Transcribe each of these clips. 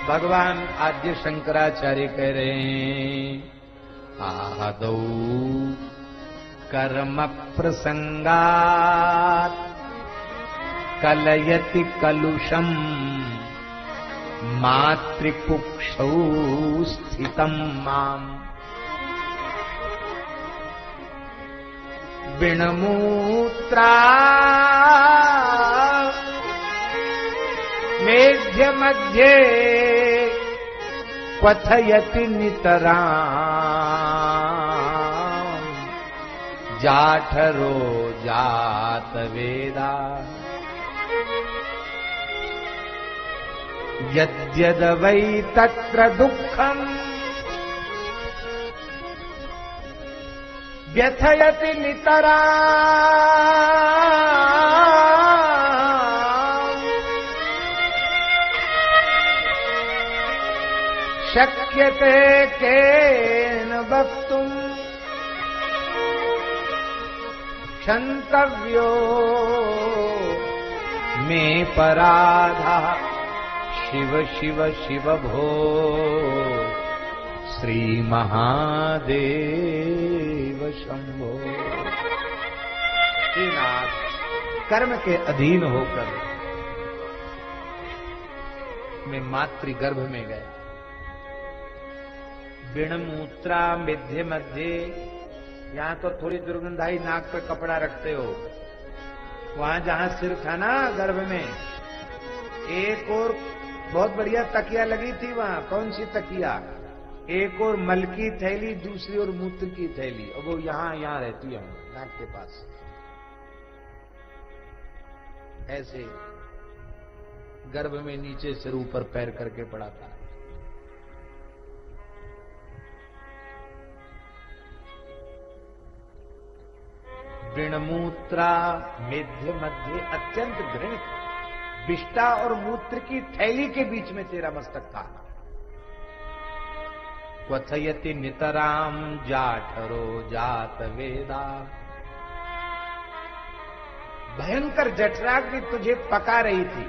भगवान आद्य शंकराचार्य कह रहे हैं, आदौ कर्म प्रसंगात् कलयति कलुषम मातृकुक्षौ स्थितं माम् बिणमूत्रा मेध्य मध्ये क्वथयति नितराम् जाठरो जात वेदा यद्यद वै तत्र दुःखम् व्यथयति नितराम् शक्यते केन वक्तुम् क्षन्तव्यो मे पराधः शिव शिव शिव भो श्री महादेव शंभो। नाथ कर्म के अधीन होकर मैं मातृगर्भ में गया। बिणमूत्रा मध्य मध्य, यहां तो थोड़ी दुर्गंधाई नाक पे कपड़ा रखते हो, वहां जहां सिर था ना गर्भ में, एक और बहुत बढ़िया तकिया लगी थी वहां। कौन सी तकिया? एक और मल की थैली, दूसरी और मूत्र की थैली, और वो यहां रहती है नाक के पास। ऐसे गर्भ में नीचे सिर ऊपर पैर करके पड़ा था। बिणमूत्रा मेध्य मध्य, अत्यंत घृणित विष्टा और मूत्र की थैली के बीच में तेरा मस्तक था। क्वथयति नितराम जाठरो जात वेदा, भयंकर जठराग्नि तुझे पका रही थी।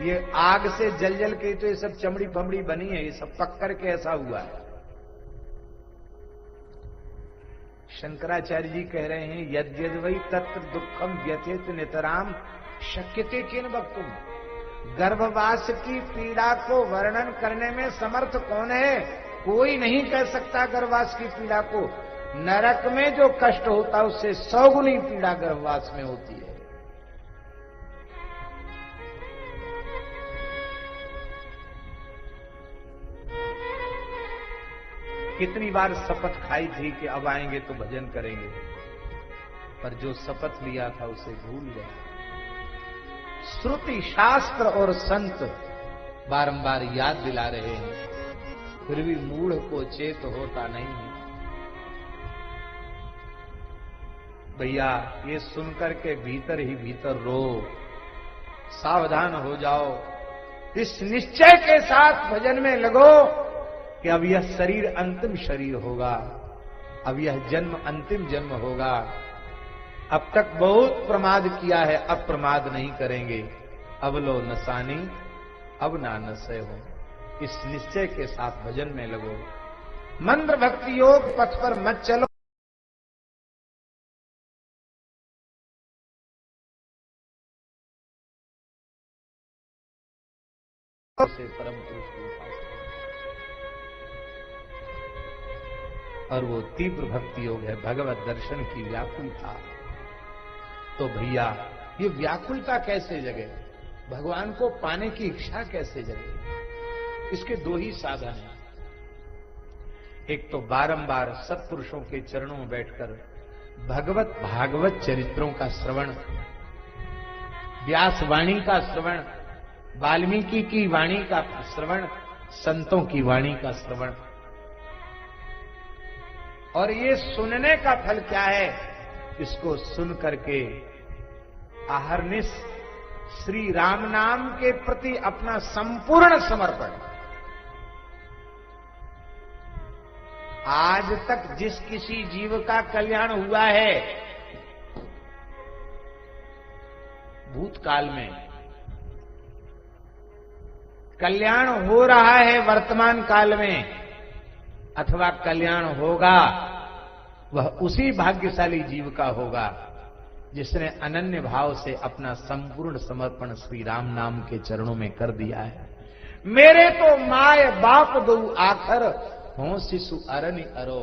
ये आग से जल जल के तो ये सब चमड़ी फमड़ी बनी है, ये सब पक करके ऐसा हुआ है। शंकराचार्य जी कह रहे हैं, यद्यद वै तत्र दुखम व्यथित नितराम शक्यते केन वक्तुम्। गर्भवास की पीड़ा को वर्णन करने में समर्थ कौन है? कोई नहीं कह सकता गर्भवास की पीड़ा को। नरक में जो कष्ट होता है उससे 100 गुनी पीड़ा गर्भवास में होती है। कितनी बार शपथ खाई थी कि अब आएंगे तो भजन करेंगे, पर जो शपथ लिया था उसे भूल गए। श्रुति शास्त्र और संत बारंबार याद दिला रहे हैं, फिर भी मूढ़ को चेत होता नहीं है। भैया ये सुनकर के भीतर ही भीतर रो, सावधान हो जाओ, इस निश्चय के साथ भजन में लगो कि अब यह शरीर अंतिम शरीर होगा, अब यह जन्म अंतिम जन्म होगा। अब तक बहुत प्रमाद किया है, अब प्रमाद नहीं करेंगे। अब लो नसानी अब ना नशे हो। इस निश्चय के साथ भजन में लगो। मंत्र भक्ति योग पथ पर मत चलो। से परम पुरुष की उपासना, और वो तीव्र भक्ति योग है, भगवत दर्शन की व्याकुलता। तो भैया ये व्याकुलता कैसे जगे, भगवान को पाने की इच्छा कैसे जगे? इसके 2 ही साधन हैं। एक तो बारंबार सत्पुरुषों के चरणों में बैठकर भगवत भागवत चरित्रों का श्रवण, व्यास वाणी का श्रवण, वाल्मीकि की वाणी का श्रवण, संतों की वाणी का श्रवण। और ये सुनने का फल क्या है? इसको सुन करके अहर्निश श्री राम नाम के प्रति अपना संपूर्ण समर्पण। आज तक जिस किसी जीव का कल्याण हुआ है भूतकाल में, कल्याण हो रहा है वर्तमान काल में अथवा कल्याण होगा, वह उसी भाग्यशाली जीव का होगा जिसने अनन्य भाव से अपना संपूर्ण समर्पण श्री राम नाम के चरणों में कर दिया है। मेरे तो माय बाप दो आखर हो शिशु अरनि अरो,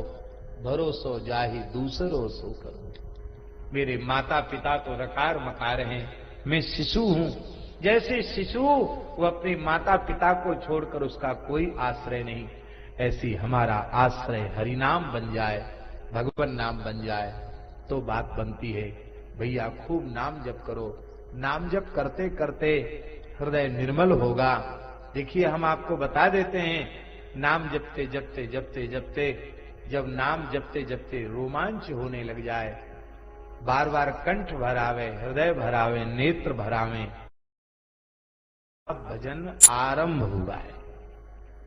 भरोसो जाहि दूसरो सो करो। मेरे माता पिता तो रकार मकार हैं, मैं शिशु हूं। जैसे शिशु वो अपने माता पिता को छोड़कर उसका कोई आश्रय नहीं, ऐसी हमारा आश्रय हरिनाम बन जाए, भगवान नाम बन जाए तो बात बनती है। भैया खूब नाम जप करो, नाम जप करते करते हृदय निर्मल होगा। देखिए हम आपको बता देते हैं, नाम जपते जपते जपते जपते जब नाम जपते जपते रोमांच होने लग जाए, बार बार कंठ भरावे, हृदय भरावे, नेत्र भरावे, अब भजन आरंभ हुआ है।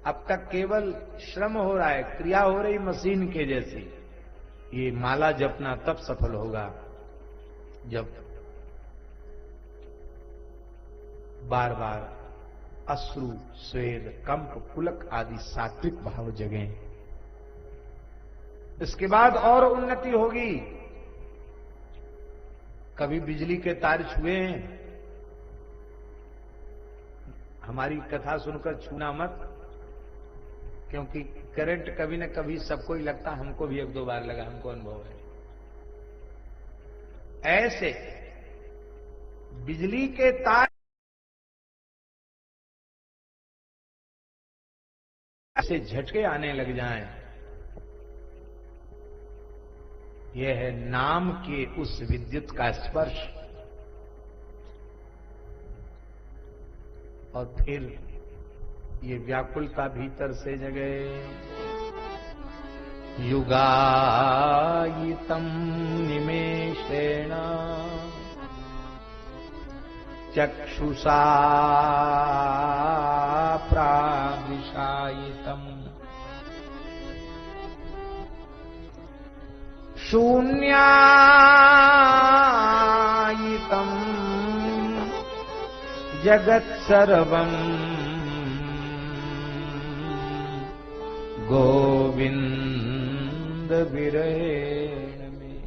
अब तक केवल श्रम हो रहा है, क्रिया हो रही मशीन के जैसी। ये माला जपना तब सफल होगा जब बार बार अश्रु, स्वेद, कंप, पुलक आदि सात्विक भाव जगे। इसके बाद और उन्नति होगी। कभी बिजली के तार छुए हैं? हमारी कथा सुनकर छूना मत, क्योंकि करंट कभी न कभी सबको ही लगता, हमको भी एक दो बार लगा, हमको अनुभव है। ऐसे बिजली के तार से झटके आने लग जाएं, यह है नाम के उस विद्युत का स्पर्श। और फिर ये व्याकुलता भीतर से जगे। युगायितं निमेषेण चक्षुषा प्राविशायितम् शून्यायितं जगत्सर्वम् गोविंद विरहेण में।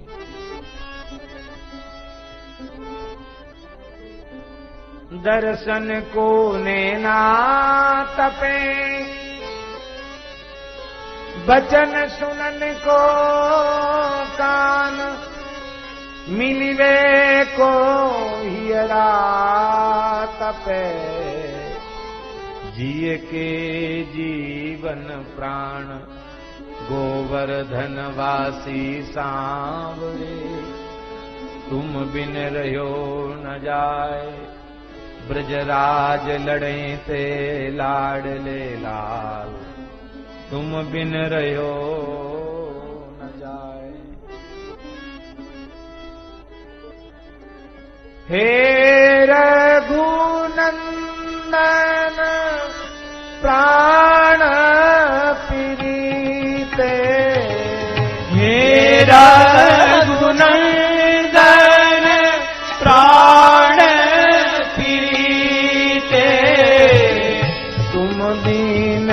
दर्शन को नैना तपे, बचन सुनन को कान, मिलिवे को हियरा तपे, जिय के जीवन प्राण गोवर्धन वासी सांवरे। तुम बिन रहो न जाए, ब्रजराज लड़े ते लाडले लाल। तुम बिन रहो न जाए। हे रघुनंदन प्राण प्रीते, हे रघुनंदन प्राण प्रीते। तुम दीन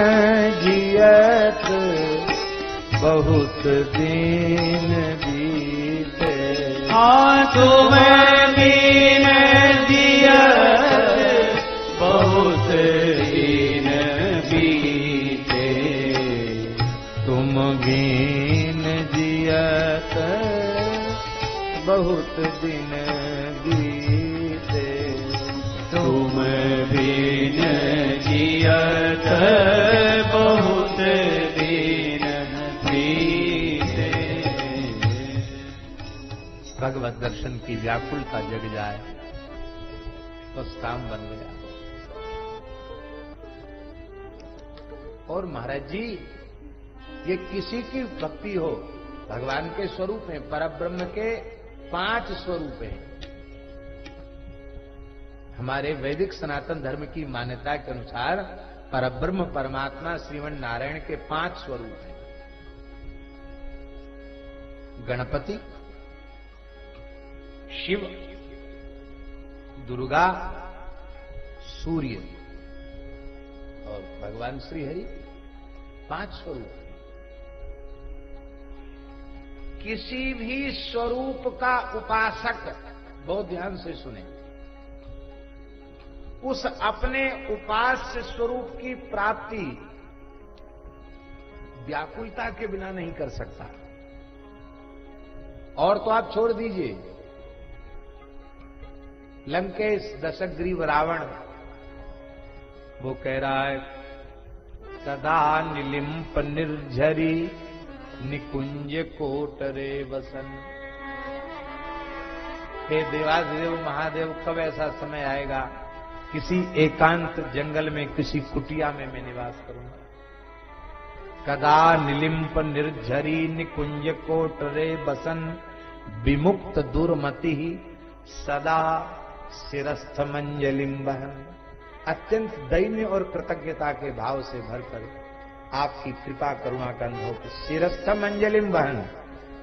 जियत बहुत दिन बीते। हाँ तुम दीन जियत बहुत दिन बीते। तुम बीन जियत बहुत दिन बीते। तुम बिन जियत बहुत दिन बीते। भगवत दर्शन की व्याकुलता जग जाए, बस काम बन गया। और महाराज जी, ये किसी की भक्ति हो, भगवान के स्वरूप हैं, परब्रह्म के 5 स्वरूप हैं। हमारे वैदिक सनातन धर्म की मान्यता के अनुसार परब्रह्म परमात्मा श्रीमन नारायण के 5 स्वरूप हैं। गणपति, शिव, दुर्गा, सूर्य और भगवान श्री हरि 5 स्वरूप। किसी भी स्वरूप का उपासक, बहुत ध्यान से सुने, उस अपने उपास्य स्वरूप की प्राप्ति व्याकुलता के बिना नहीं कर सकता। और तो आप छोड़ दीजिए, लंकेश दशग्रीव रावण, वो कह रहा है सदा निलिंप निर्झरी निकुंज कोटरे वसन। हे देवादेव महादेव, कब ऐसा समय आएगा किसी एकांत जंगल में, किसी कुटिया में मैं निवास करूंगा। कदा निलिंप निर्झरी निकुंज कोटरे बसन विमुक्त दुर्मति सदा शिरस्थ मंजलिम बहन। अत्यंत दैन्य और कृतज्ञता के भाव से भरकर आपकी कृपा करुणा का अनुभव, शिरस्थ मंजलिम बहन,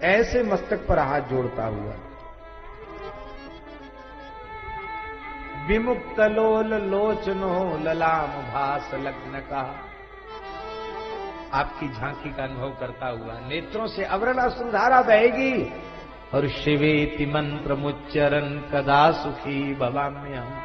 ऐसे मस्तक पर हाथ जोड़ता हुआ। विमुक्त लोल लोचनो ललाम भास लग्न का, आपकी झांकी का अनुभव करता हुआ नेत्रों से अवरण अश्रुधारा बहेगी। और शिवेति मंत्र मुच्चरन कदा सुखी भवाम्यहम्।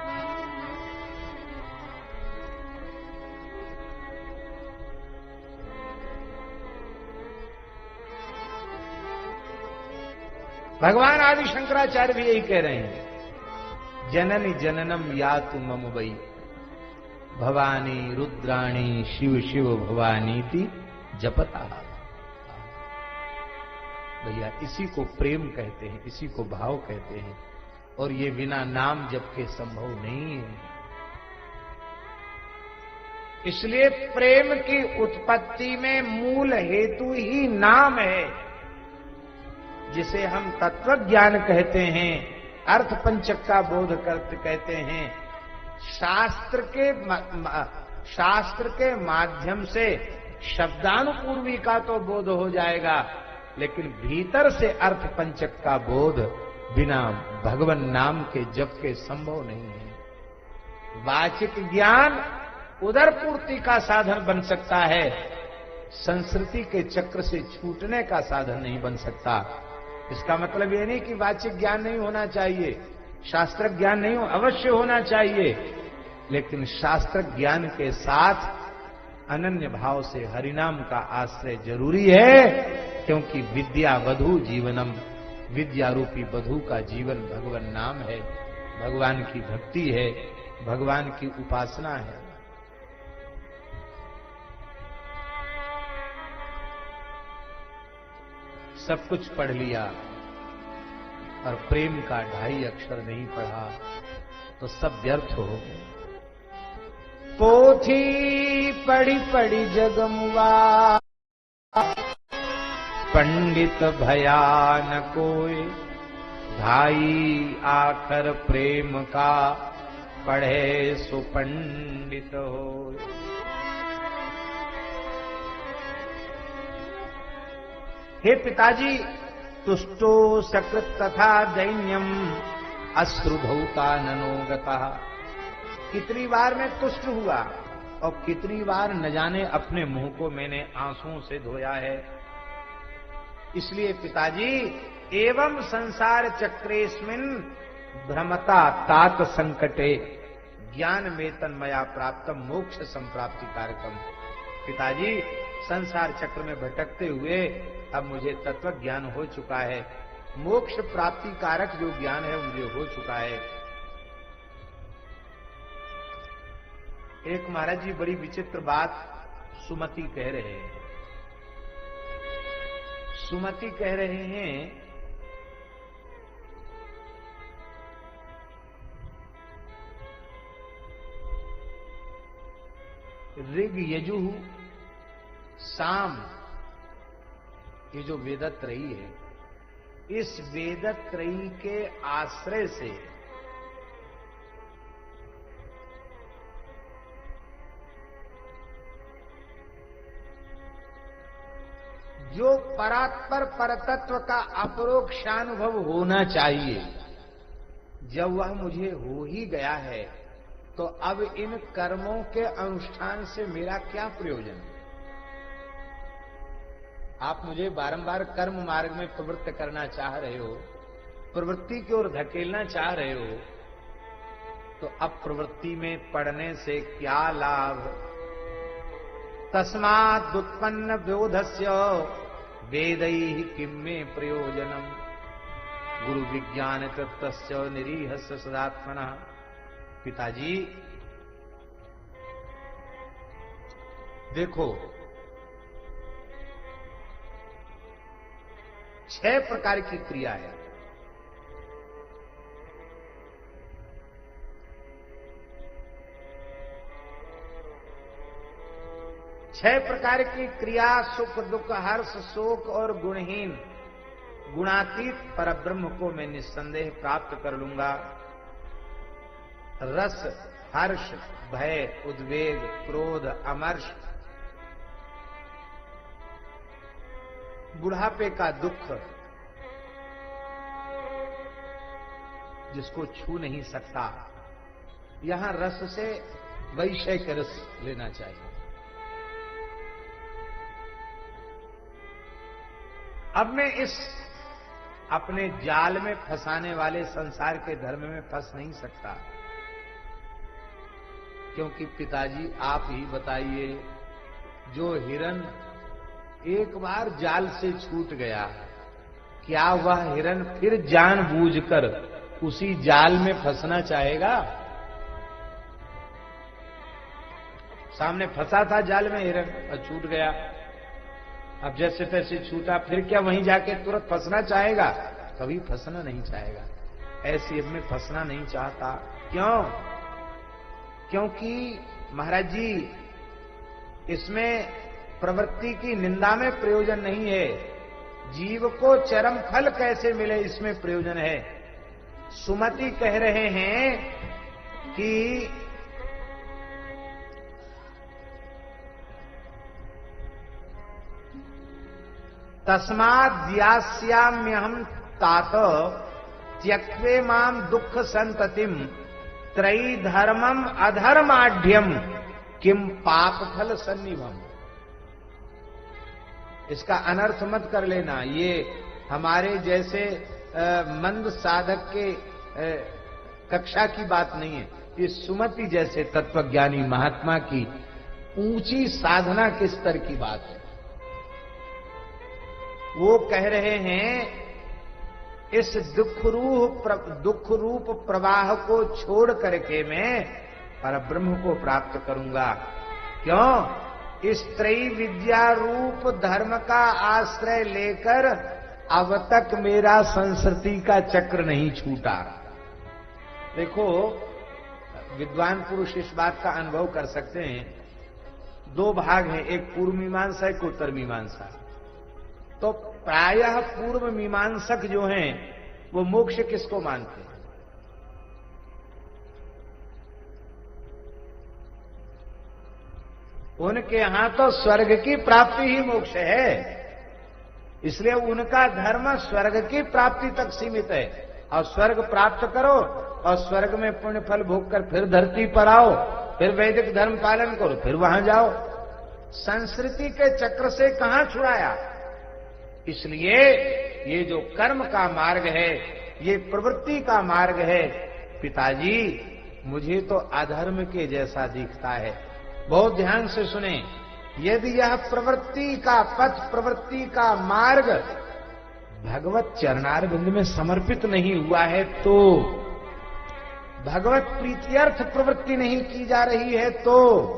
भगवान आदि शंकराचार्य भी यही कह रहे हैं, जननी जननम यातु मम वै भवानी रुद्राणी शिव शिव भवानीति जपता। भैया इसी को प्रेम कहते हैं, इसी को भाव कहते हैं, और ये बिना नाम जप के संभव नहीं है। इसलिए प्रेम की उत्पत्ति में मूल हेतु ही नाम है, जिसे हम तत्व ज्ञान कहते हैं, अर्थ पंचक का बोध करते कहते हैं। शास्त्र के माध्यम से शब्दानुपूर्वी का तो बोध हो जाएगा, लेकिन भीतर से अर्थ पंचक का बोध बिना भगवान नाम के जप के संभव नहीं है। वाचिक ज्ञान उदर पूर्ति का साधन बन सकता है, संस्कृति के चक्र से छूटने का साधन नहीं बन सकता। इसका मतलब ये नहीं कि वाचिक ज्ञान नहीं होना चाहिए, शास्त्र ज्ञान नहीं अवश्य होना चाहिए, लेकिन शास्त्र ज्ञान के साथ अनन्य भाव से हरिनाम का आश्रय जरूरी है, क्योंकि विद्या वधु जीवनम, विद्या रूपी वधु का जीवन भगवान नाम है, भगवान की भक्ति है, भगवान की उपासना है। सब कुछ पढ़ लिया और प्रेम का 2.5 अक्षर नहीं पढ़ा तो सब व्यर्थ हो गए। पोथी पढ़ी पढ़ी जगमुआ, पंडित भयान कोय, भाई आखर प्रेम का पढ़े सुपंडित होय। हे पिताजी, तुष्टो सकृत तथा दैन्यम अश्रुभूता ननोगता। कितनी बार मैं तुष्ट हुआ और कितनी बार न जाने अपने मुंह को मैंने आंसुओं से धोया है। इसलिए पिताजी, एवं संसार चक्रेस्मिन भ्रमता तात संकटे ज्ञान वेतन मया प्राप्तम मोक्ष संप्राप्ति कारकम। पिताजी, संसार चक्र में भटकते हुए अब मुझे तत्व ज्ञान हो चुका है, मोक्ष प्राप्ति कारक जो ज्ञान है मुझे हो चुका है। एक महाराज जी बड़ी विचित्र बात सुमति कह रहे हैं। सुमति कह रहे हैं, ऋग यजुः साम, ये जो वेदत्रयी है, इस वेदत्रयी के आश्रय से जो परात्पर परतत्व का अपरोक्षानुभव होना चाहिए, जब वह मुझे हो ही गया है तो अब इन कर्मों के अनुष्ठान से मेरा क्या प्रयोजन? आप मुझे बारंबार कर्म मार्ग में प्रवृत्त करना चाह रहे हो, प्रवृत्ति की ओर धकेलना चाह रहे हो, तो अब प्रवृत्ति में पड़ने से क्या लाभ? तस्मात् उत्पन्न व्योधस्य वेदैः किम में प्रयोजनम गुरु विज्ञान तत्तस्य निरीहस्य सदात्मनः। पिताजी देखो, 6 प्रकार की क्रिया है। छह प्रकार की क्रिया, सुख दुख हर्ष शोक और गुणहीन गुणातीत परब्रह्म को मैं निस्संदेह प्राप्त कर लूंगा। रस, हर्ष, भय, उद्वेग, क्रोध, अमर्ष, बुढ़ापे का दुख जिसको छू नहीं सकता, यहां रस से वैषयिक रस लेना चाहिए। अब मैं इस अपने जाल में फंसाने वाले संसार के धर्म में फंस नहीं सकता, क्योंकि पिताजी आप ही बताइए, जो हिरन एक बार जाल से छूट गया, क्या वह हिरन फिर जानबूझकर उसी जाल में फंसना चाहेगा? सामने फंसा था जाल में हिरन और छूट गया, अब जैसे तैसे छूटा, फिर क्या वहीं जाके तुरंत फंसना चाहेगा? कभी फंसना नहीं चाहेगा। ऐसी अब में फंसना नहीं चाहता। क्यों? क्योंकि महाराज जी, इसमें प्रवृत्ति की निंदा में प्रयोजन नहीं है, जीव को चरम फल कैसे मिले इसमें प्रयोजन है। सुमति कह रहे हैं कि तस्माद् द्यास्याम्यहं तात त्यक्त्वे माम दुख संततिम त्रयी धर्मम अधर्माढ्यम किम पाप फल सन्निभम। इसका अनर्थ मत कर लेना, ये हमारे जैसे मंद साधक के कक्षा की बात नहीं है, ये सुमति जैसे तत्वज्ञानी महात्मा की ऊंची साधना के स्तर की बात है। वो कह रहे हैं, इस दुख रूप प्रवाह को छोड़ करके मैं परब्रह्म को प्राप्त करूंगा। क्यों? इस त्रयी विद्या रूप धर्म का आश्रय लेकर अब तक मेरा संस्कृति का चक्र नहीं छूटा। देखो, विद्वान पुरुष इस बात का अनुभव कर सकते हैं। 2 भाग हैं, एक पूर्व मीमांसा, एक उत्तर मीमांसा। तो प्रायः पूर्व मीमांसक जो हैं वो मोक्ष किसको मानते हैं? उनके यहां तो स्वर्ग की प्राप्ति ही मोक्ष है, इसलिए उनका धर्म स्वर्ग की प्राप्ति तक सीमित है। और स्वर्ग प्राप्त करो और स्वर्ग में पुण्य फल भोग कर फिर धरती पर आओ, फिर वैदिक धर्म पालन करो, फिर वहां जाओ। संस्कृति के चक्र से कहां छुड़ाया? इसलिए ये जो कर्म का मार्ग है, ये प्रवृत्ति का मार्ग है, पिताजी मुझे तो अधर्म के जैसा दिखता है। बहुत ध्यान से सुने, यदि यह प्रवृत्ति का पथ, प्रवृत्ति का मार्ग भगवत चरणारविंद में समर्पित नहीं हुआ है, तो भगवत प्रीत्यर्थ प्रवृत्ति नहीं की जा रही है, तो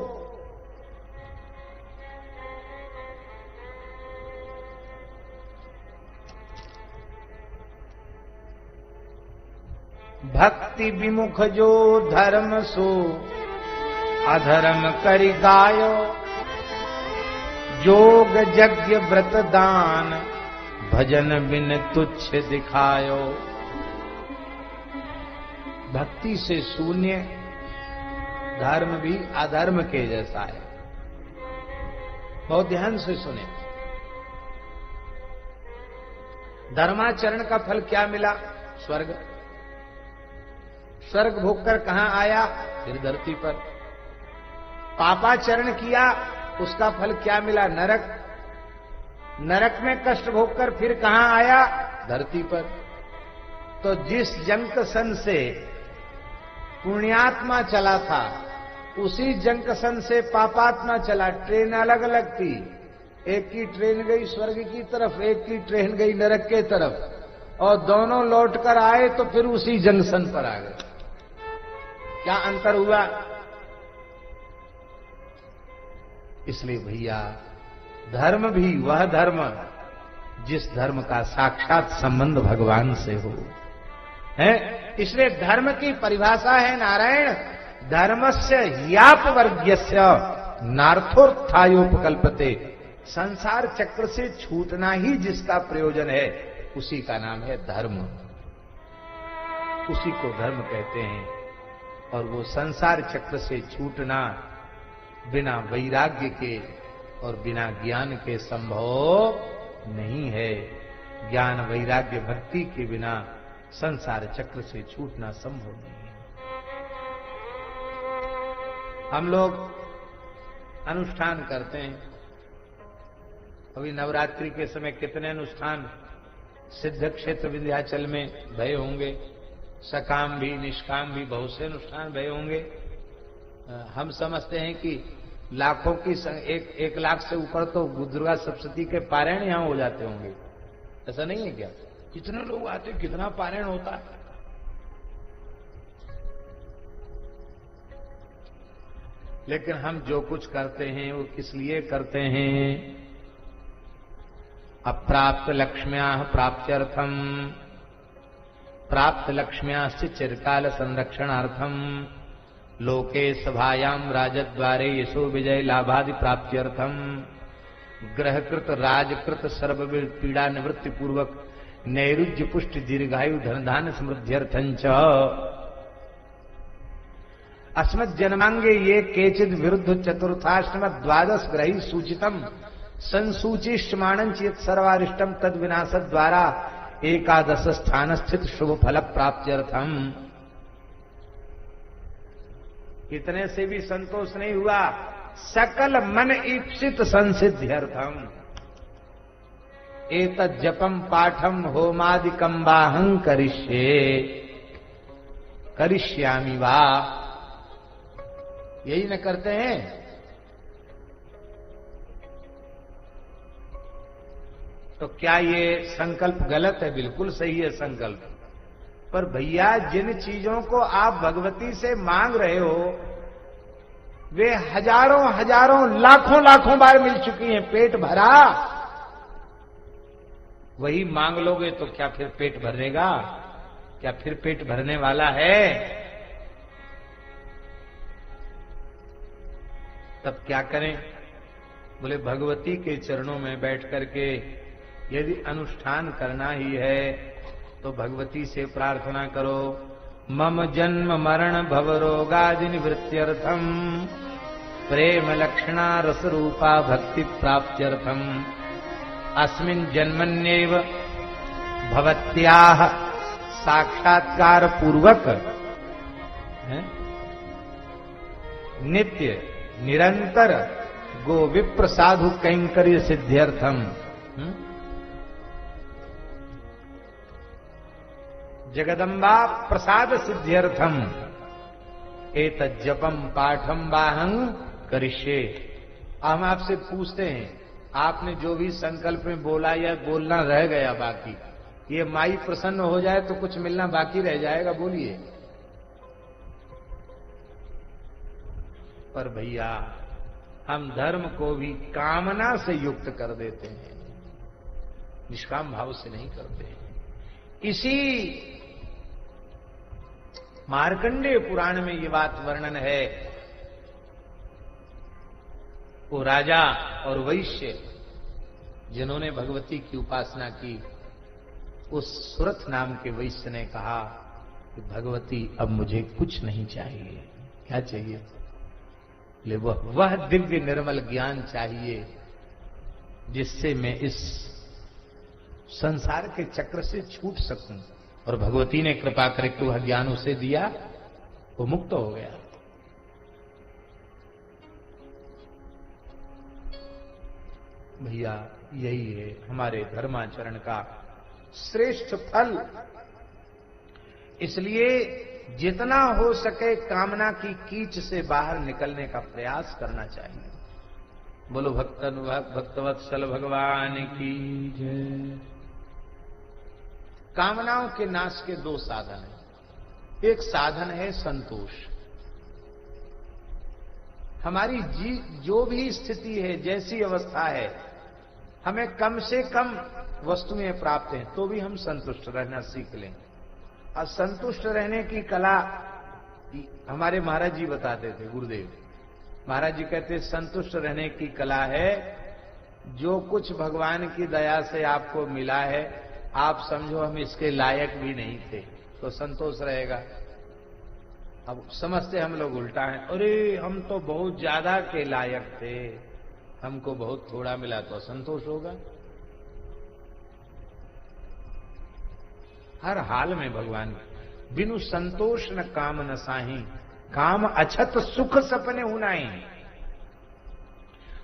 भक्ति विमुख जो धर्म सो अधर्म करि गायो, जोग यज्ञ व्रत दान भजन बिन तुच्छ दिखायो। भक्ति से शून्य धर्म भी अधर्म के जैसा है। बहुत ध्यान से सुने, धर्माचरण का फल क्या मिला? स्वर्ग। स्वर्ग भोग कर कहां आया? फिर धरती पर। पापाचरण किया, उसका फल क्या मिला? नरक। नरक में कष्ट भोगकर फिर कहां आया? धरती पर। तो जिस जंक्शन से पुण्यात्मा चला था, उसी जंक्शन से पापात्मा चला। ट्रेन अलग अलग थी, एक की ट्रेन गई स्वर्ग की तरफ, एक की ट्रेन गई नरक के तरफ, और दोनों लौटकर आए तो फिर उसी जंक्शन पर आ गए। क्या अंतर हुआ? इसलिए भैया, धर्म भी वह धर्म जिस धर्म का साक्षात संबंध भगवान से हो, है। इसलिए धर्म की परिभाषा है नारायण, धर्मस्य यापवर्ग्यस्य नार्थोत्थायोपकल्पते। संसार चक्र से छूटना ही जिसका प्रयोजन है, उसी का नाम है धर्म, उसी को धर्म कहते हैं। और वो संसार चक्र से छूटना बिना वैराग्य के और बिना ज्ञान के संभव नहीं है। ज्ञान वैराग्य भक्ति के बिना संसार चक्र से छूटना संभव नहीं है। हम लोग अनुष्ठान करते हैं, अभी नवरात्रि के समय कितने अनुष्ठान सिद्ध क्षेत्र विंध्याचल में भये होंगे, सकाम भी निष्काम भी बहुत से अनुष्ठान भये होंगे। हम समझते हैं कि लाखों की एक लाख से ऊपर तो दुर्गा सप्तशती के पारायण यहां हो जाते होंगे। ऐसा नहीं है क्या? कितने लोग आते, कितना पारायण होता है। लेकिन हम जो कुछ करते हैं वो किस लिए करते हैं? अप्राप्त लक्ष्म्या प्राप्त्यर्थम, प्राप्त लक्ष्म्याश्च चिरकाल संरक्षणार्थम, लोके सभायाम राजद्वारे यशो विजय लाभादि प्राप्त्यर्थम, ग्रहकृत राजकृत सर्व पीड़ा निवृत्ति पूर्वक नैरुज्य पुष्टि दीर्घायु धनधान समृद्ध्यर्थंच। अस्मत् जन्मांगे ये केचिद विरुद्ध चतुर्थाश्रम द्वादश ग्रही सूचितम संसूचिष्टमाणं चेत सर्वारिष्टम तद विनाश द्वारा एकादश स्थान स्थित शुभ फल प्राप्त्यर्थम। इतने से भी संतोष नहीं हुआ, सकल मन ईप्सित संसिद्ध्यर्थम एतत् जपम पाठम होमादिकं बाहं करिष्यामि वा। यही न करते हैं? तो क्या ये संकल्प गलत है? बिल्कुल सही है संकल्प। पर भैया, जिन चीजों को आप भगवती से मांग रहे हो वे हजारों हजारों लाखों लाखों बार मिल चुकी हैं। पेट भरा, वही मांग लोगे तो क्या फिर पेट भरेगा? क्या फिर पेट भरने वाला है? तब क्या करें? बोले भगवती के चरणों में बैठ करके यदि अनुष्ठान करना ही है तो भगवती से प्रार्थना करो, मम जन्म मरण भव रोगादि निवृत्त्यर्थम प्रेम लक्षणा रस रूपा भक्ति प्राप्त्यर्थम अस्मिन् जन्मन्येव भवत्याः साक्षात्कार पूर्वक नित्य निरंतर गो विप्र साधु कैंकर्य सिद्ध्यर्थम जगदम्बा प्रसाद सिद्ध्यर्थम एतत् जपम पाठम बाहं करिष्ये। हम आपसे पूछते हैं, आपने जो भी संकल्प में बोला या बोलना रह गया बाकी, ये माई प्रसन्न हो जाए तो कुछ मिलना बाकी रह जाएगा? बोलिए। पर भैया, हम धर्म को भी कामना से युक्त कर देते हैं, निष्काम भाव से नहीं करते हैं। इसी मार्कंडेय पुराण में ये बात वर्णन है। वो राजा और वैश्य जिन्होंने भगवती की उपासना की, उस सुरथ नाम के वैश्य ने कहा कि भगवती अब मुझे कुछ नहीं चाहिए। क्या चाहिए? ले वह दिव्य निर्मल ज्ञान चाहिए जिससे मैं इस संसार के चक्र से छूट सकूं। और भगवती ने कृपा करके वह ज्ञान उसे दिया, वो मुक्त हो गया। भैया यही है हमारे धर्माचरण का श्रेष्ठ फल। इसलिए जितना हो सके कामना की कीच से बाहर निकलने का प्रयास करना चाहिए। बोलो भक्तवत्सल भगवान की जय। कामनाओं के नाश के दो साधन हैं। एक साधन है संतोष। हमारी जो भी स्थिति है, जैसी अवस्था है, हमें कम से कम वस्तुएं प्राप्त हैं तो भी हम संतुष्ट रहना सीख लें। और संतुष्ट रहने की कला हमारे महाराज जी बताते थे, गुरुदेव महाराज जी कहते संतुष्ट रहने की कला है जो कुछ भगवान की दया से आपको मिला है, आप समझो हम इसके लायक भी नहीं थे तो संतोष रहेगा। अब समझते हम लोग उल्टा है, अरे हम तो बहुत ज्यादा के लायक थे, हमको बहुत थोड़ा मिला तो संतोष होगा। हर हाल में भगवान बिनु संतोष न काम न साही, काम अछत सुख सपने हुनाई।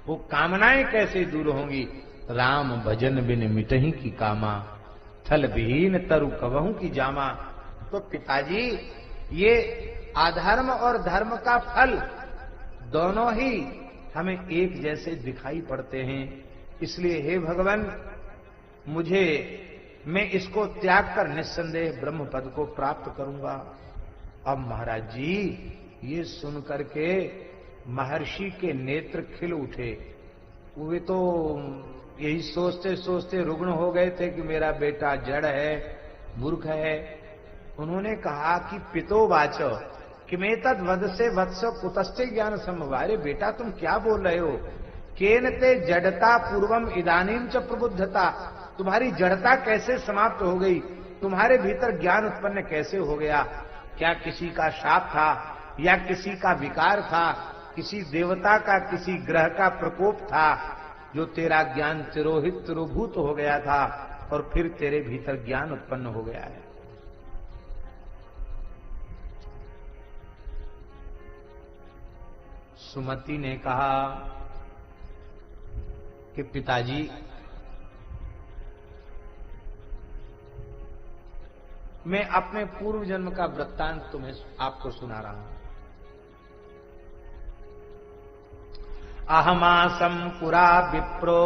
वो कामनाएं कैसे दूर होंगी? राम भजन बिन मिटही की कामा, थल विहीन तरु कवहू की जामा। तो पिताजी ये अधर्म और धर्म का फल दोनों ही हमें एक जैसे दिखाई पड़ते हैं। इसलिए हे भगवान मैं इसको त्याग कर निस्संदेह ब्रह्म पद को प्राप्त करूंगा। अब महाराज जी ये सुन करके महर्षि के नेत्र खिल उठे। वे तो यही सोचते सोचते रुग्ण हो गए थे कि मेरा बेटा जड़ है, मूर्ख है। उन्होंने कहा कि पितो वाचो कि मैं तद वध से वत्स कुतस्ते ज्ञान संभवारे। बेटा तुम क्या बोल रहे हो? केन ते जड़ता पूर्वम इदानीम च प्रबुद्धता। तुम्हारी जड़ता कैसे समाप्त हो गई? तुम्हारे भीतर ज्ञान उत्पन्न कैसे हो गया? क्या किसी का शाप था या किसी का विकार था? किसी देवता का, किसी ग्रह का प्रकोप था जो तेरा ज्ञान तिरोहित तिरोभूत हो गया था और फिर तेरे भीतर ज्ञान उत्पन्न हो गया है। सुमति ने कहा कि पिताजी मैं अपने पूर्व जन्म का वृत्तांत आपको सुना रहा हूं। अहमासम पुरा विप्रो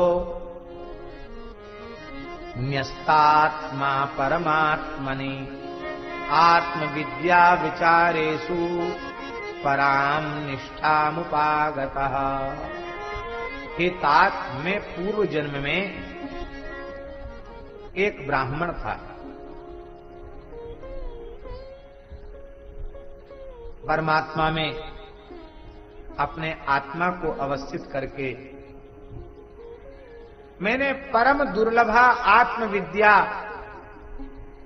न्यस्तात्मा परमात्मनि आत्मविद्या विचारेषु पराम निष्ठामुपागतः। हे तात, मैं पूर्व जन्म में एक ब्राह्मण था। परमात्मा में अपने आत्मा को अवस्थित करके मैंने परम दुर्लभा आत्मविद्या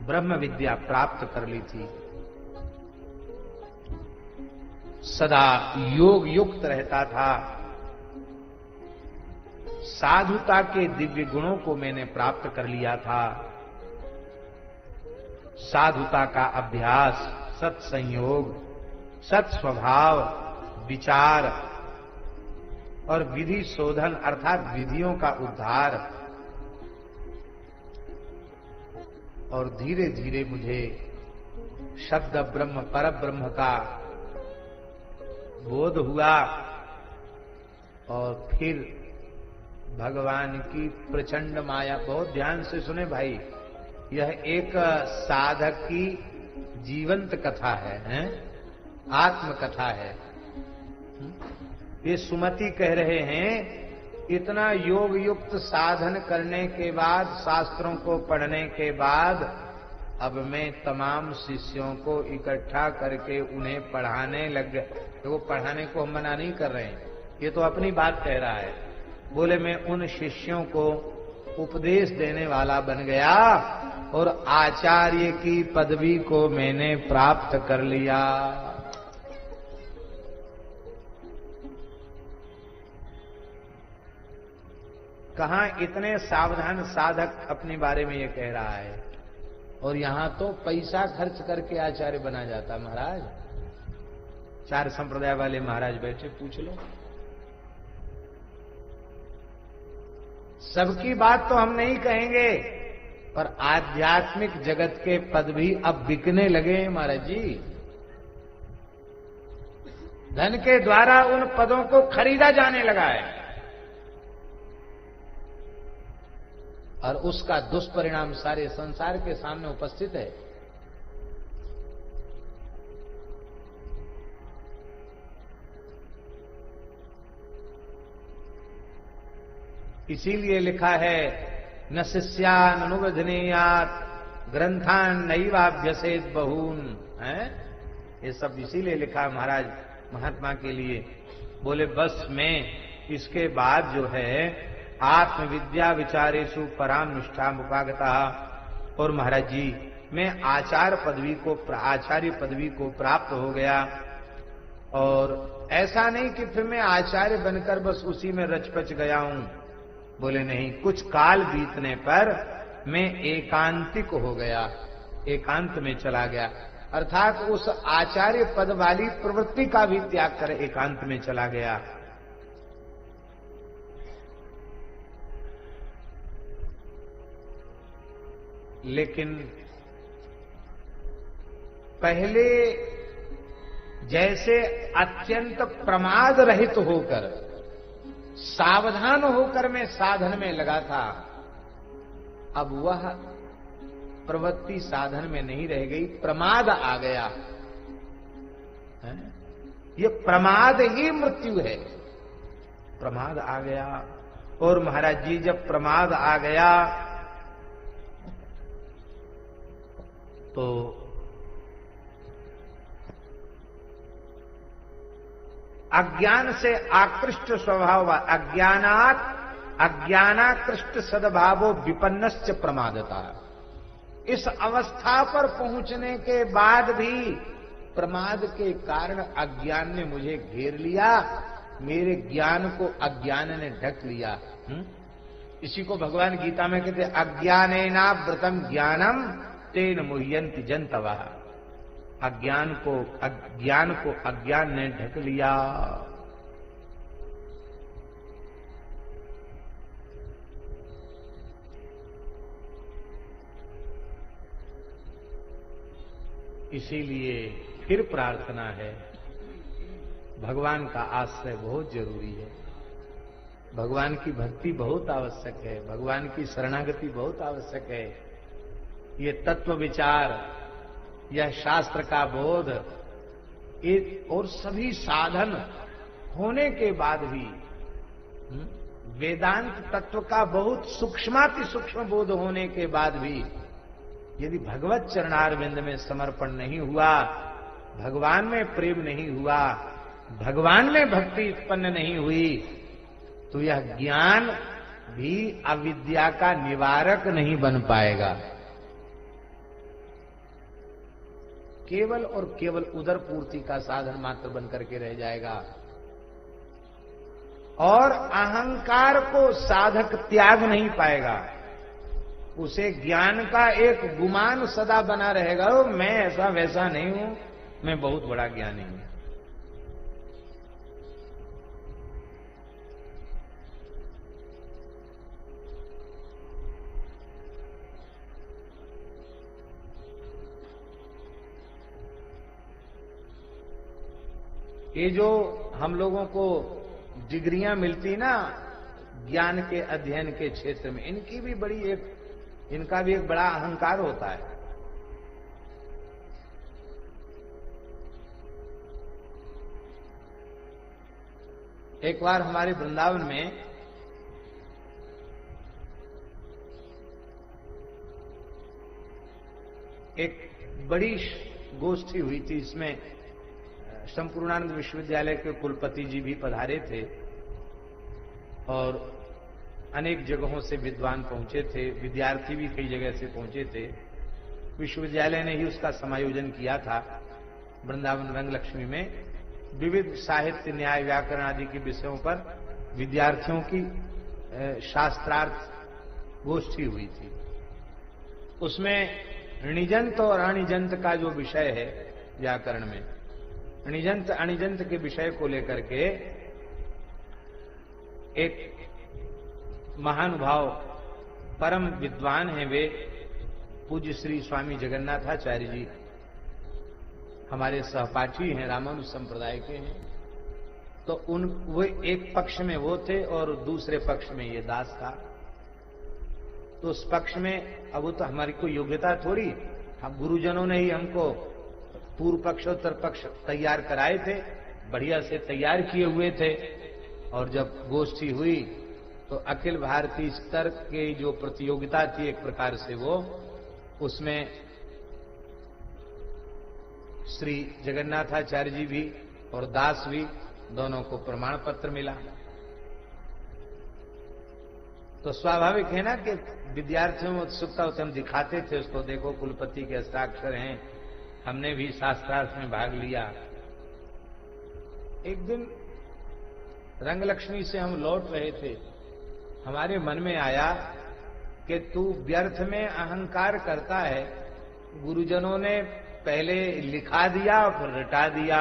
ब्रह्म विद्या प्राप्त कर ली थी। सदा योग युक्त रहता था। साधुता के दिव्य गुणों को मैंने प्राप्त कर लिया था। साधुता का अभ्यास, सत्संयोग, सत्स्वभाव, विचार और विधि शोधन अर्थात विधियों का उद्धार। और धीरे धीरे मुझे शब्द ब्रह्म पर ब्रह्म का बोध हुआ और फिर भगवान की प्रचंड माया। बहुत ध्यान से सुने भाई, यह एक साधक की जीवंत कथा है, आत्म कथा है। ये सुमति कह रहे हैं इतना योग युक्त साधन करने के बाद, शास्त्रों को पढ़ने के बाद अब मैं तमाम शिष्यों को इकट्ठा करके उन्हें पढ़ाने लग गए। तो वो पढ़ाने को हम मना नहीं कर रहे हैं, ये तो अपनी बात कह रहा है। बोले मैं उन शिष्यों को उपदेश देने वाला बन गया और आचार्य की पदवी को मैंने प्राप्त कर लिया। कहां इतने सावधान साधक अपने बारे में ये कह रहा है, और यहां तो पैसा खर्च करके आचार्य बना जाता। महाराज, 4 संप्रदाय वाले महाराज बैठे, पूछ लो। सबकी बात तो हम नहीं कहेंगे, पर आध्यात्मिक जगत के पद भी अब बिकने लगे हैं महाराज जी। धन के द्वारा उन पदों को खरीदा जाने लगा है, और उसका दुष्परिणाम सारे संसार के सामने उपस्थित है। इसीलिए लिखा है न शिष्यान अनुबधनेयात ग्रंथान नैवाभ्यसेत बहून, है ये सब इसीलिए लिखा महाराज महात्मा के लिए। बोले बस में इसके बाद जो है आत्मविद्या विचारेषु पराम निष्ठा उपागता, और महाराज जी मैं आचार्य पदवी को प्राप्त हो गया। और ऐसा नहीं कि फिर मैं आचार्य बनकर बस उसी में रचपच गया हूं। बोले नहीं, कुछ काल बीतने पर मैं एकांतिक हो गया, एकांत में चला गया, अर्थात उस आचार्य पद वाली प्रवृत्ति का भी त्याग कर एकांत में चला गया। लेकिन पहले जैसे अत्यंत प्रमाद रहित होकर सावधान होकर मैं साधन में लगा था, अब वह प्रवृत्ति साधन में नहीं रह गई, प्रमाद आ गया है? ये प्रमाद ही मृत्यु है, प्रमाद आ गया। और महाराज जी जब प्रमाद आ गया तो अज्ञान से आकृष्ट स्वभाव, अज्ञानाकृष्ट सद्भावो विपन्नश्च प्रमादता। इस अवस्था पर पहुंचने के बाद भी प्रमाद के कारण अज्ञान ने मुझे घेर लिया, मेरे ज्ञान को अज्ञान ने ढक लिया। इसी को भगवान गीता में कहते अज्ञानेनावृतम ज्ञानम तेन मुह्यन्ति जन्तवः। ज्ञान को अज्ञान ने ढक लिया। इसीलिए फिर प्रार्थना है, भगवान का आश्रय बहुत जरूरी है, भगवान की भक्ति बहुत आवश्यक है, भगवान की शरणागति बहुत आवश्यक है। ये तत्व विचार, यह शास्त्र का बोध, और सभी साधन होने के बाद भी वेदांत तत्व का बहुत सूक्ष्माति सूक्ष्म बोध होने के बाद भी यदि भगवत चरणारविंद में समर्पण नहीं हुआ, भगवान में प्रेम नहीं हुआ, भगवान में भक्ति उत्पन्न नहीं हुई, तो यह ज्ञान भी अविद्या का निवारक नहीं बन पाएगा। केवल और केवल उदर पूर्ति का साधन मात्र बन करके रह जाएगा। और अहंकार को साधक त्याग नहीं पाएगा, उसे ज्ञान का एक गुमान सदा बना रहेगा, मैं ऐसा वैसा नहीं हूं, मैं बहुत बड़ा ज्ञानी हूं। ये जो हम लोगों को डिग्रियां मिलती ना ज्ञान के अध्ययन के क्षेत्र में, इनका भी एक बड़ा अहंकार होता है। एक बार हमारे वृंदावन में एक बड़ी गोष्ठी हुई थी, इसमें संपूर्णानंद विश्वविद्यालय के कुलपति जी भी पधारे थे और अनेक जगहों से विद्वान पहुंचे थे, विद्यार्थी भी कई जगह से पहुंचे थे। विश्वविद्यालय ने ही उसका समायोजन किया था। वृंदावन रंग लक्ष्मी में विविध साहित्य, न्याय, व्याकरण आदि के विषयों पर विद्यार्थियों की शास्त्रार्थ गोष्ठी हुई थी। उसमें णिजंत और अणिजंत का जो विषय है व्याकरण में, णिजंत अणिजंत के विषय को लेकर के एक महानुभाव परम विद्वान हैं वे पूज्य श्री स्वामी जगन्नाथाचार्य जी, हमारे सहपाठी हैं, रामानुज संप्रदाय के हैं। तो वो एक पक्ष में वो थे और दूसरे पक्ष में ये दास था। तो उस पक्ष में अब वो तो हमारी कोई योग्यता थोड़ी, हम गुरुजनों ने ही हमको पूर्व पक्ष उत्तर पक्ष तैयार कराए थे, बढ़िया से तैयार किए हुए थे। और जब गोष्ठी हुई तो अखिल भारतीय स्तर की जो प्रतियोगिता थी एक प्रकार से वो, उसमें श्री जगन्नाथाचार्य जी भी और दास भी दोनों को प्रमाण पत्र मिला। तो स्वाभाविक है ना कि विद्यार्थियों में उत्सुकता होती, हम दिखाते थे उसको, देखो कुलपति के हस्ताक्षर हैं, हमने भी शास्त्रार्थ में भाग लिया। एक दिन रंगलक्ष्मी से हम लौट रहे थे, हमारे मन में आया कि तू व्यर्थ में अहंकार करता है। गुरुजनों ने पहले लिखा दिया फिर रटा दिया,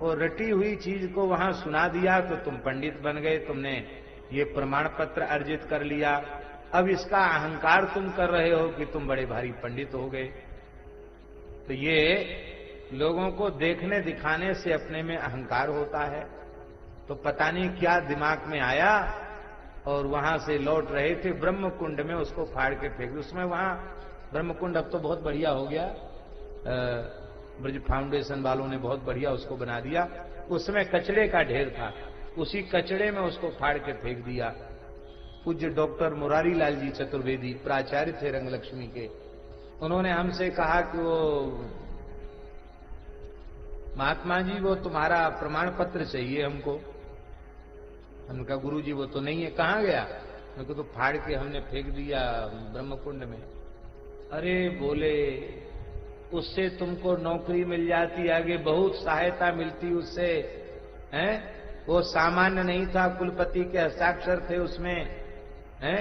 और रटी हुई चीज को वहां सुना दिया तो तुम पंडित बन गए, तुमने ये प्रमाण पत्र अर्जित कर लिया। अब इसका अहंकार तुम कर रहे हो कि तुम बड़े भारी पंडित हो गए। तो ये लोगों को देखने दिखाने से अपने में अहंकार होता है। तो पता नहीं क्या दिमाग में आया, और वहां से लौट रहे थे, ब्रह्म कुंड में उसको फाड़ के फेंक। उसमें वहां ब्रह्म कुंड अब तो बहुत बढ़िया हो गया, ब्रज फाउंडेशन वालों ने बहुत बढ़िया उसको बना दिया। उसमें कचड़े का ढेर था, उसी कचड़े में उसको फाड़ के फेंक दिया। पूज्य डॉक्टर मुरारी लाल जी चतुर्वेदी प्राचार्य थे रंगलक्ष्मी के, उन्होंने हमसे कहा कि वो महात्मा जी वो तुम्हारा प्रमाण पत्र चाहिए हमको। हमने कहा गुरु जी वो तो नहीं है, कहाँ गया? उनको तो फाड़ के हमने फेंक दिया ब्रह्मकुंड में। अरे बोले उससे तुमको नौकरी मिल जाती, आगे बहुत सहायता मिलती उससे, हैं? वो सामान्य नहीं था, कुलपति के हस्ताक्षर थे उसमें, हैं?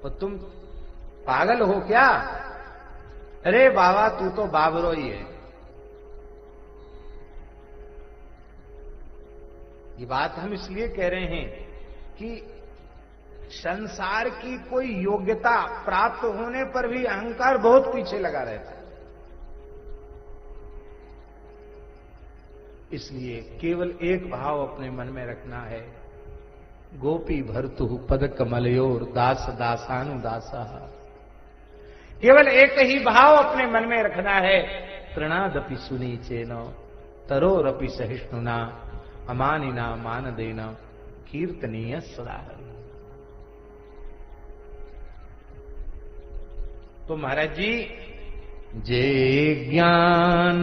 तो तुम पागल हो क्या? अरे बाबा तू तो बाबरो ही है। ये बात हम इसलिए कह रहे हैं कि संसार की कोई योग्यता प्राप्त होने पर भी अहंकार बहुत पीछे लगा रहता है। इसलिए केवल एक भाव अपने मन में रखना है, गोपी भर्तु पद कमलयोर दास दासानुदासा। केवल एक ही भाव अपने मन में रखना है, प्रणादपि सुनी चेनो तरोरपि सहिष्णुना अमानिना मान देना कीर्तनीय सदा। तो महाराज जी, जे ज्ञान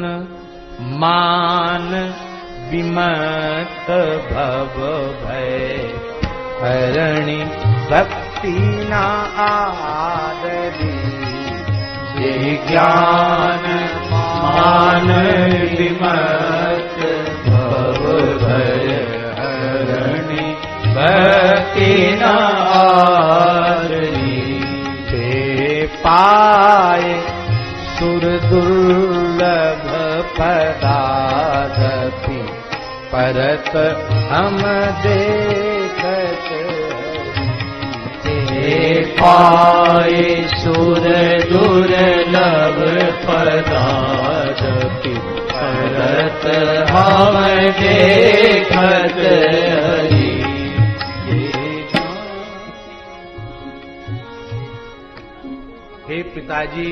मान विमत भव भय हरणि भक्ति न आदरी। जे ज्ञान मान विमत भव भय हरणि भक्ति न आदरी। ते पाए सुर दुर्लभ पदादपि परत हम देखत। ते पाए सुर दुर्लभ पदादपि परत हम देखत हरि। हे पिताजी,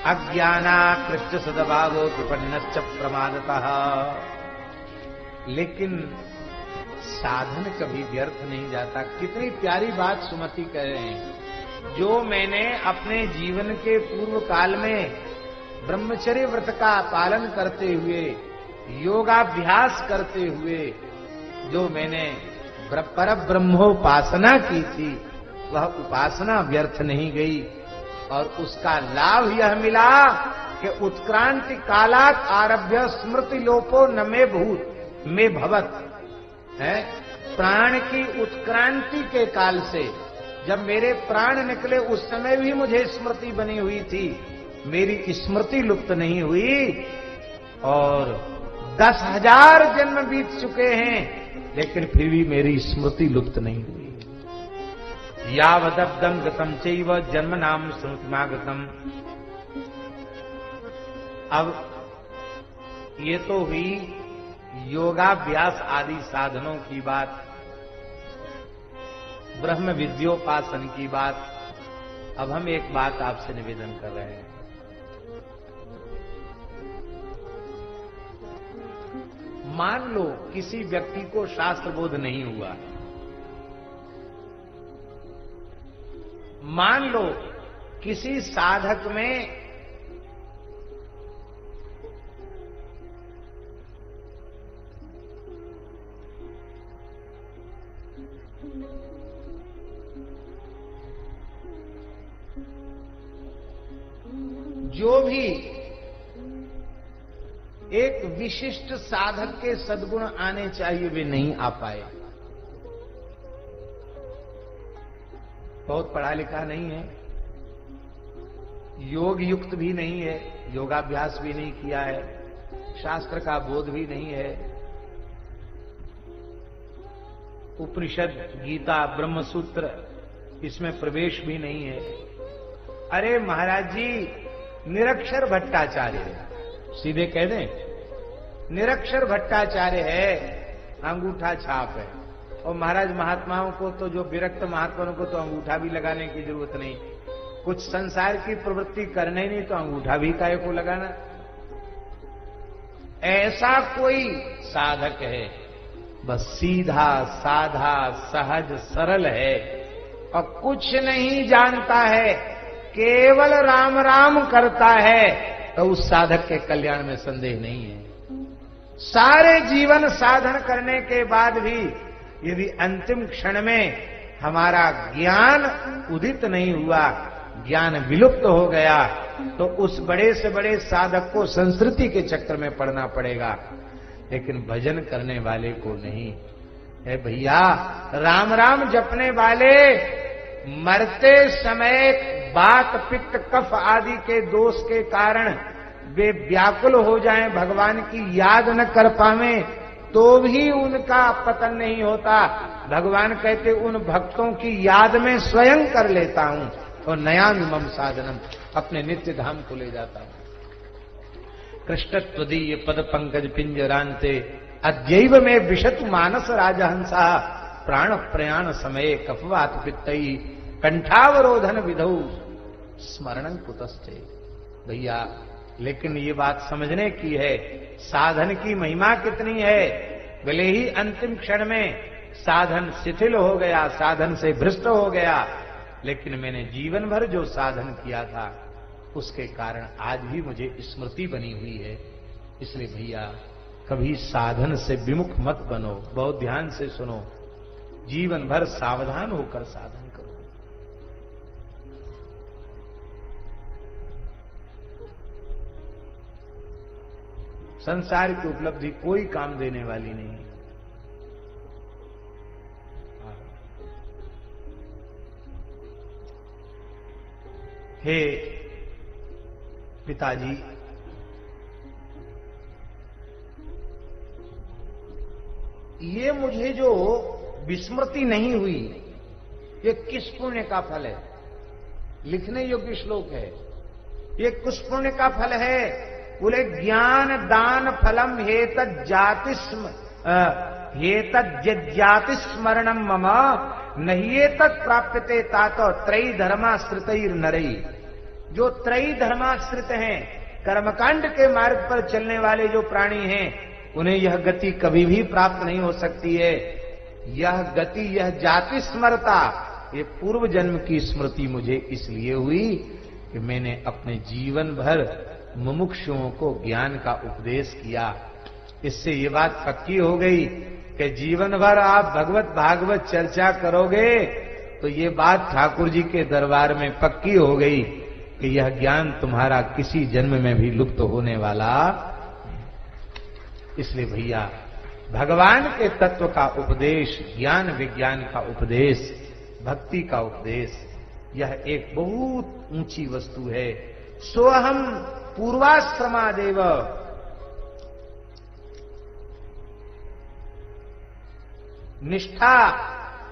अज्ञाना कृष्ण सदभावो विपन्नश्च प्रमादतः। लेकिन साधन कभी व्यर्थ नहीं जाता। कितनी प्यारी बात सुमति कह रहे हैं। जो मैंने अपने जीवन के पूर्व काल में ब्रह्मचर्य व्रत का पालन करते हुए, योगाभ्यास करते हुए जो मैंने पर ब्रह्मोपासना की थी, वह उपासना व्यर्थ नहीं गई। और उसका लाभ यह मिला कि उत्क्रांति कालात आरभ्य स्मृति लोपो न में भूत में भवत है। प्राण की उत्क्रांति के काल से, जब मेरे प्राण निकले उस समय भी मुझे स्मृति बनी हुई थी, मेरी स्मृति लुप्त नहीं हुई। और 10,000 जन्म बीत चुके हैं, लेकिन फिर भी मेरी स्मृति लुप्त नहीं हुई। यावदब्दम गतम चैव जन्म नाम स्मृतिमागतम। अब ये तो हुई योगाभ्यास आदि साधनों की बात, ब्रह्म विद्योपासन की बात। अब हम एक बात आपसे निवेदन कर रहे हैं। मान लो किसी व्यक्ति को शास्त्र बोध नहीं हुआ, मान लो किसी साधक में जो भी एक विशिष्ट साधक के सद्गुण आने चाहिए वे नहीं आ पाए। बहुत पढ़ा लिखा नहीं है, योग युक्त भी नहीं है, योगाभ्यास भी नहीं किया है, शास्त्र का बोध भी नहीं है, उपनिषद गीता ब्रह्मसूत्र इसमें प्रवेश भी नहीं है। अरे महाराज जी, निरक्षर भट्टाचार्य है, सीधे कह दें निरक्षर भट्टाचार्य है, अंगूठा छाप है। और महाराज महात्माओं को तो, जो विरक्त महात्माओं को तो अंगूठा भी लगाने की जरूरत नहीं, कुछ संसार की प्रवृत्ति करने नहीं तो अंगूठा भी काहे को लगाना। ऐसा कोई साधक है, बस सीधा साधा सहज सरल है और कुछ नहीं जानता है, केवल राम राम करता है, तो उस साधक के कल्याण में संदेह नहीं है। सारे जीवन साधन करने के बाद भी यदि अंतिम क्षण में हमारा ज्ञान उदित नहीं हुआ, ज्ञान विलुप्त हो गया, तो उस बड़े से बड़े साधक को संस्कृति के चक्कर में पड़ना पड़ेगा, लेकिन भजन करने वाले को नहीं। है भैया, राम राम जपने वाले मरते समय बात पित्त कफ आदि के दोष के कारण वे व्याकुल हो जाएं, भगवान की याद न कर पावे, तो भी उनका पतन नहीं होता। भगवान कहते उन भक्तों की याद में स्वयं कर लेता हूं और नया मम साधनम, अपने नित्य धाम को ले जाता हूं। कृष्णत्वदीय पद पंकज पिंजरांते अद्यैव में विशतु मानस राजहंसा, प्राण प्रयाण समय कफवात पित्तई कंठावरोधन विधौ स्मरणं कुतस्ते। भैया, लेकिन ये बात समझने की है, साधन की महिमा कितनी है। भले ही अंतिम क्षण में साधन शिथिल हो गया, साधन से भ्रष्ट हो गया, लेकिन मैंने जीवन भर जो साधन किया था उसके कारण आज भी मुझे स्मृति बनी हुई है। इसलिए भैया, कभी साधन से विमुख मत बनो, बहुत ध्यान से सुनो, जीवन भर सावधान होकर साधन करो। संसार की उपलब्धि कोई काम देने वाली नहीं। हे पिताजी, ये मुझे जो विस्मृति नहीं हुई, ये किस पुण्य का फल है? लिखने योग्य श्लोक है। ये किस पुण्य का फल है? बोले ज्ञान दान फलम हेतद जाति स्मरणम मम नहीं तत् प्राप्यते तातो त्रयी धर्माश्रितैर नरई। जो त्रयी धर्माश्रित हैं, कर्मकांड के मार्ग पर चलने वाले जो प्राणी हैं, उन्हें यह गति कभी भी प्राप्त नहीं हो सकती है। यह गति, यह जाति स्मरता, ये पूर्व जन्म की स्मृति मुझे इसलिए हुई कि मैंने अपने जीवन भर मुमुक्षुओं को ज्ञान का उपदेश किया। इससे ये बात पक्की हो गई कि जीवन भर आप भगवत भागवत चर्चा करोगे तो ये बात ठाकुर जी के दरबार में पक्की हो गई कि यह ज्ञान तुम्हारा किसी जन्म में भी लुप्त होने वाला। इसलिए भैया, भगवान के तत्व का उपदेश, ज्ञान विज्ञान का उपदेश, भक्ति का उपदेश, यह एक बहुत ऊंची वस्तु है। सोहम पूर्वाश्रमादेव निष्ठा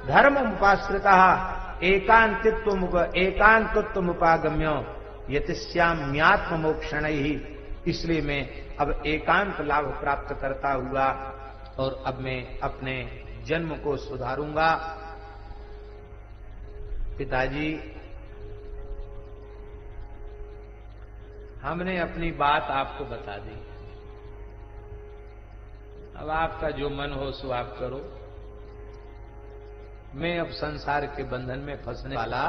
धर्म उपाश्रिता एकांतत्व मुपागम्यो यतिश्याम्यात्म मोक्षण ही। इसलिए मैं अब एकांत लाभ प्राप्त करता हुआ और अब मैं अपने जन्म को सुधारूंगा। पिताजी, हमने अपनी बात आपको बता दी, अब आपका जो मन हो सो आप करो। मैं अब संसार के बंधन में फंसने वाला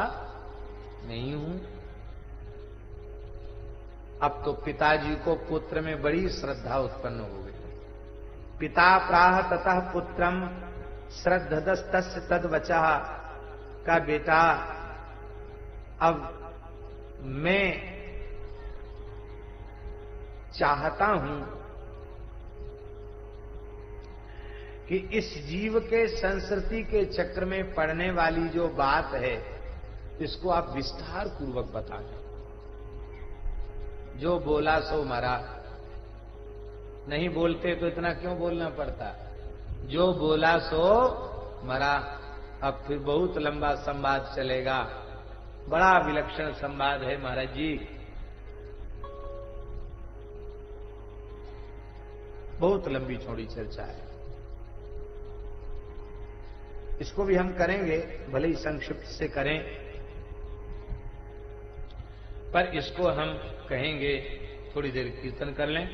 नहीं हूं। अब तो पिताजी को पुत्र में बड़ी श्रद्धा उत्पन्न हो गई। पिता प्राह ततः पुत्रम श्रद्धदस्तस्य तद्वचः का बेटा, अब मैं चाहता हूं कि इस जीव के संस्कृति के चक्र में पड़ने वाली जो बात है इसको आप विस्तार पूर्वक बता दें। जो बोला सो मरा, नहीं बोलते तो इतना क्यों बोलना पड़ता। जो बोला सो मरा। अब फिर बहुत लंबा संवाद चलेगा, बड़ा विलक्षण संवाद है महाराज जी। बहुत लंबी चौड़ी चर्चा है, इसको भी हम करेंगे, भले ही संक्षिप्त से करें, पर इसको हम कहेंगे थोड़ी देर कीर्तन कर लें।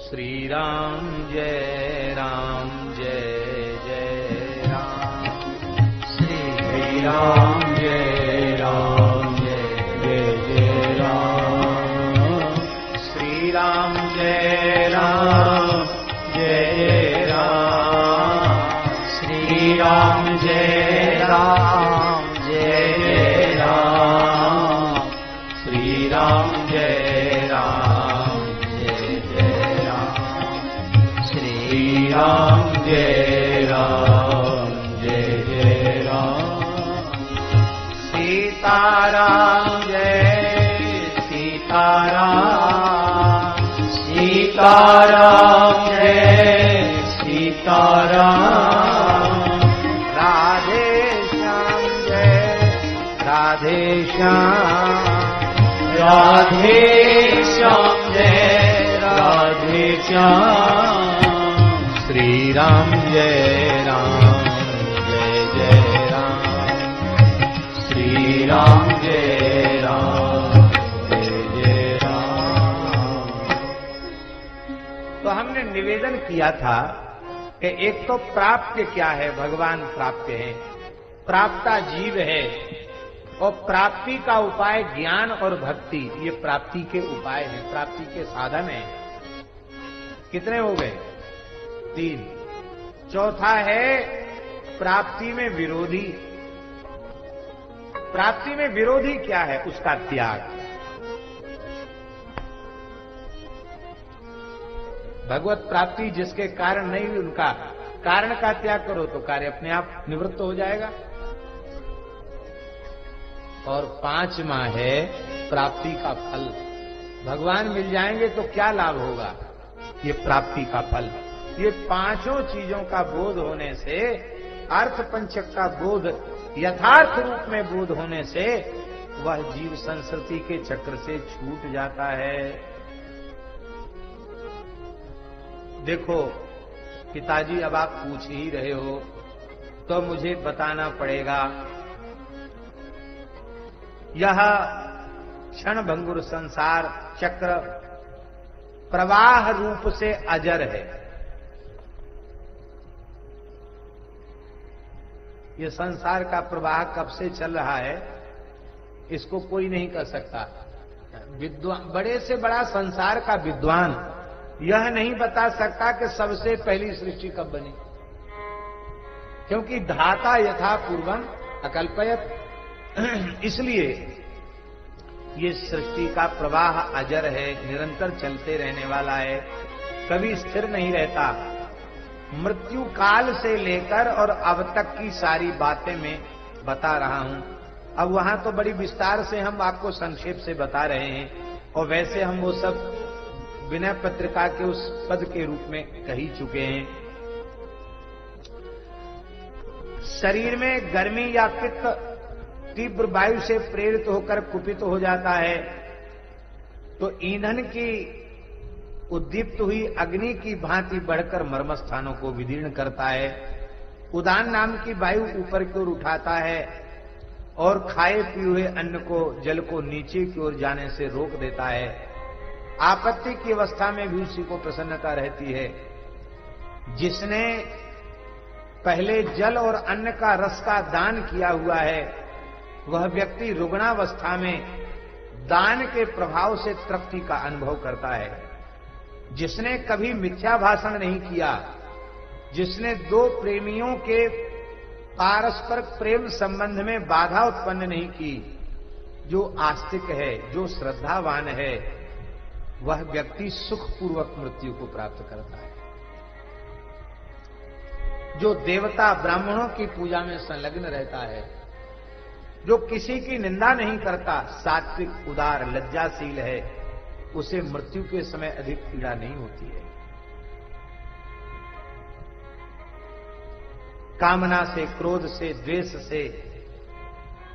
श्री राम जय राम जय जय राम, श्री राम जय राम जय जय राम, श्री राम जय राम जय राम, श्री राम जय राम जय राम, श्री राम जय राम जय जय राम, श्री राम जय राम जय जय राम, सीताराम जय सीताराम, सीताराम जय सीताराम, राधे श्याम जय राधे श्याम, राधे श्याम जय राधे श्याम, श्री राम जय राम जय जय राम, श्री राम जय राम जय जय राम। तो हमने निवेदन किया था कि एक तो प्राप्य क्या है, भगवान प्राप्य है, प्राप्ता जीव है, और प्राप्ति का उपाय ज्ञान और भक्ति, ये प्राप्ति के उपाय हैं, प्राप्ति के साधन हैं। कितने हो गए? 3। चौथा है प्राप्ति में विरोधी। प्राप्ति में विरोधी क्या है? उसका त्याग। भगवत प्राप्ति जिसके कारण नहीं हुई, उनका कारण का त्याग करो तो कार्य अपने आप निवृत्त हो जाएगा। और 5वां है प्राप्ति का फल। भगवान मिल जाएंगे तो क्या लाभ होगा? ये प्राप्ति का फल। ये 5 चीजों का बोध होने से, अर्थ पंचक का बोध यथार्थ रूप में बोध होने से वह जीव संस्कृति के चक्र से छूट जाता है। देखो पिताजी, अब आप पूछ ही रहे हो तो मुझे बताना पड़ेगा। यह क्षण भंगुर संसार चक्र प्रवाह रूप से अजर है। यह संसार का प्रवाह कब से चल रहा है इसको कोई नहीं कर सकता। विद्वान, बड़े से बड़ा संसार का विद्वान यह नहीं बता सकता कि सबसे पहली सृष्टि कब बनी, क्योंकि धाता यथा पूर्वम अकल्पयत। इसलिए ये सृष्टि का प्रवाह अजर है, निरंतर चलते रहने वाला है, कभी स्थिर नहीं रहता। मृत्यु काल से लेकर और अब तक की सारी बातें मैं बता रहा हूं। अब वहां तो बड़ी विस्तार से हम आपको संक्षेप से बता रहे हैं, और वैसे हम वो सब विनय पत्रिका के उस पद के रूप में कह ही चुके हैं। शरीर में गर्मी या पित्त तीव्र वायु से प्रेरित होकर कुपित हो जाता है, तो ईंधन की उद्दीप्त हुई अग्नि की भांति बढ़कर मर्म स्थानों को विदीर्ण करता है। उदान नाम की वायु ऊपर की ओर उठाता है और खाए पिए हुए अन्न को, जल को नीचे की ओर जाने से रोक देता है। आपत्ति की अवस्था में भी उसी को प्रसन्नता रहती है। जिसने पहले जल और अन्न का रस का दान किया हुआ है, वह व्यक्ति रुग्णावस्था में दान के प्रभाव से तृप्ति का अनुभव करता है। जिसने कभी मिथ्या भाषण नहीं किया, जिसने दो प्रेमियों के पारस्पर प्रेम संबंध में बाधा उत्पन्न नहीं की, जो आस्तिक है, जो श्रद्धावान है, वह व्यक्ति सुखपूर्वक मृत्यु को प्राप्त करता है। जो देवता ब्राह्मणों की पूजा में संलग्न रहता है, जो किसी की निंदा नहीं करता, सात्विक, उदार, लज्जाशील है, उसे मृत्यु के समय अधिक पीड़ा नहीं होती है। कामना से, क्रोध से, द्वेष से,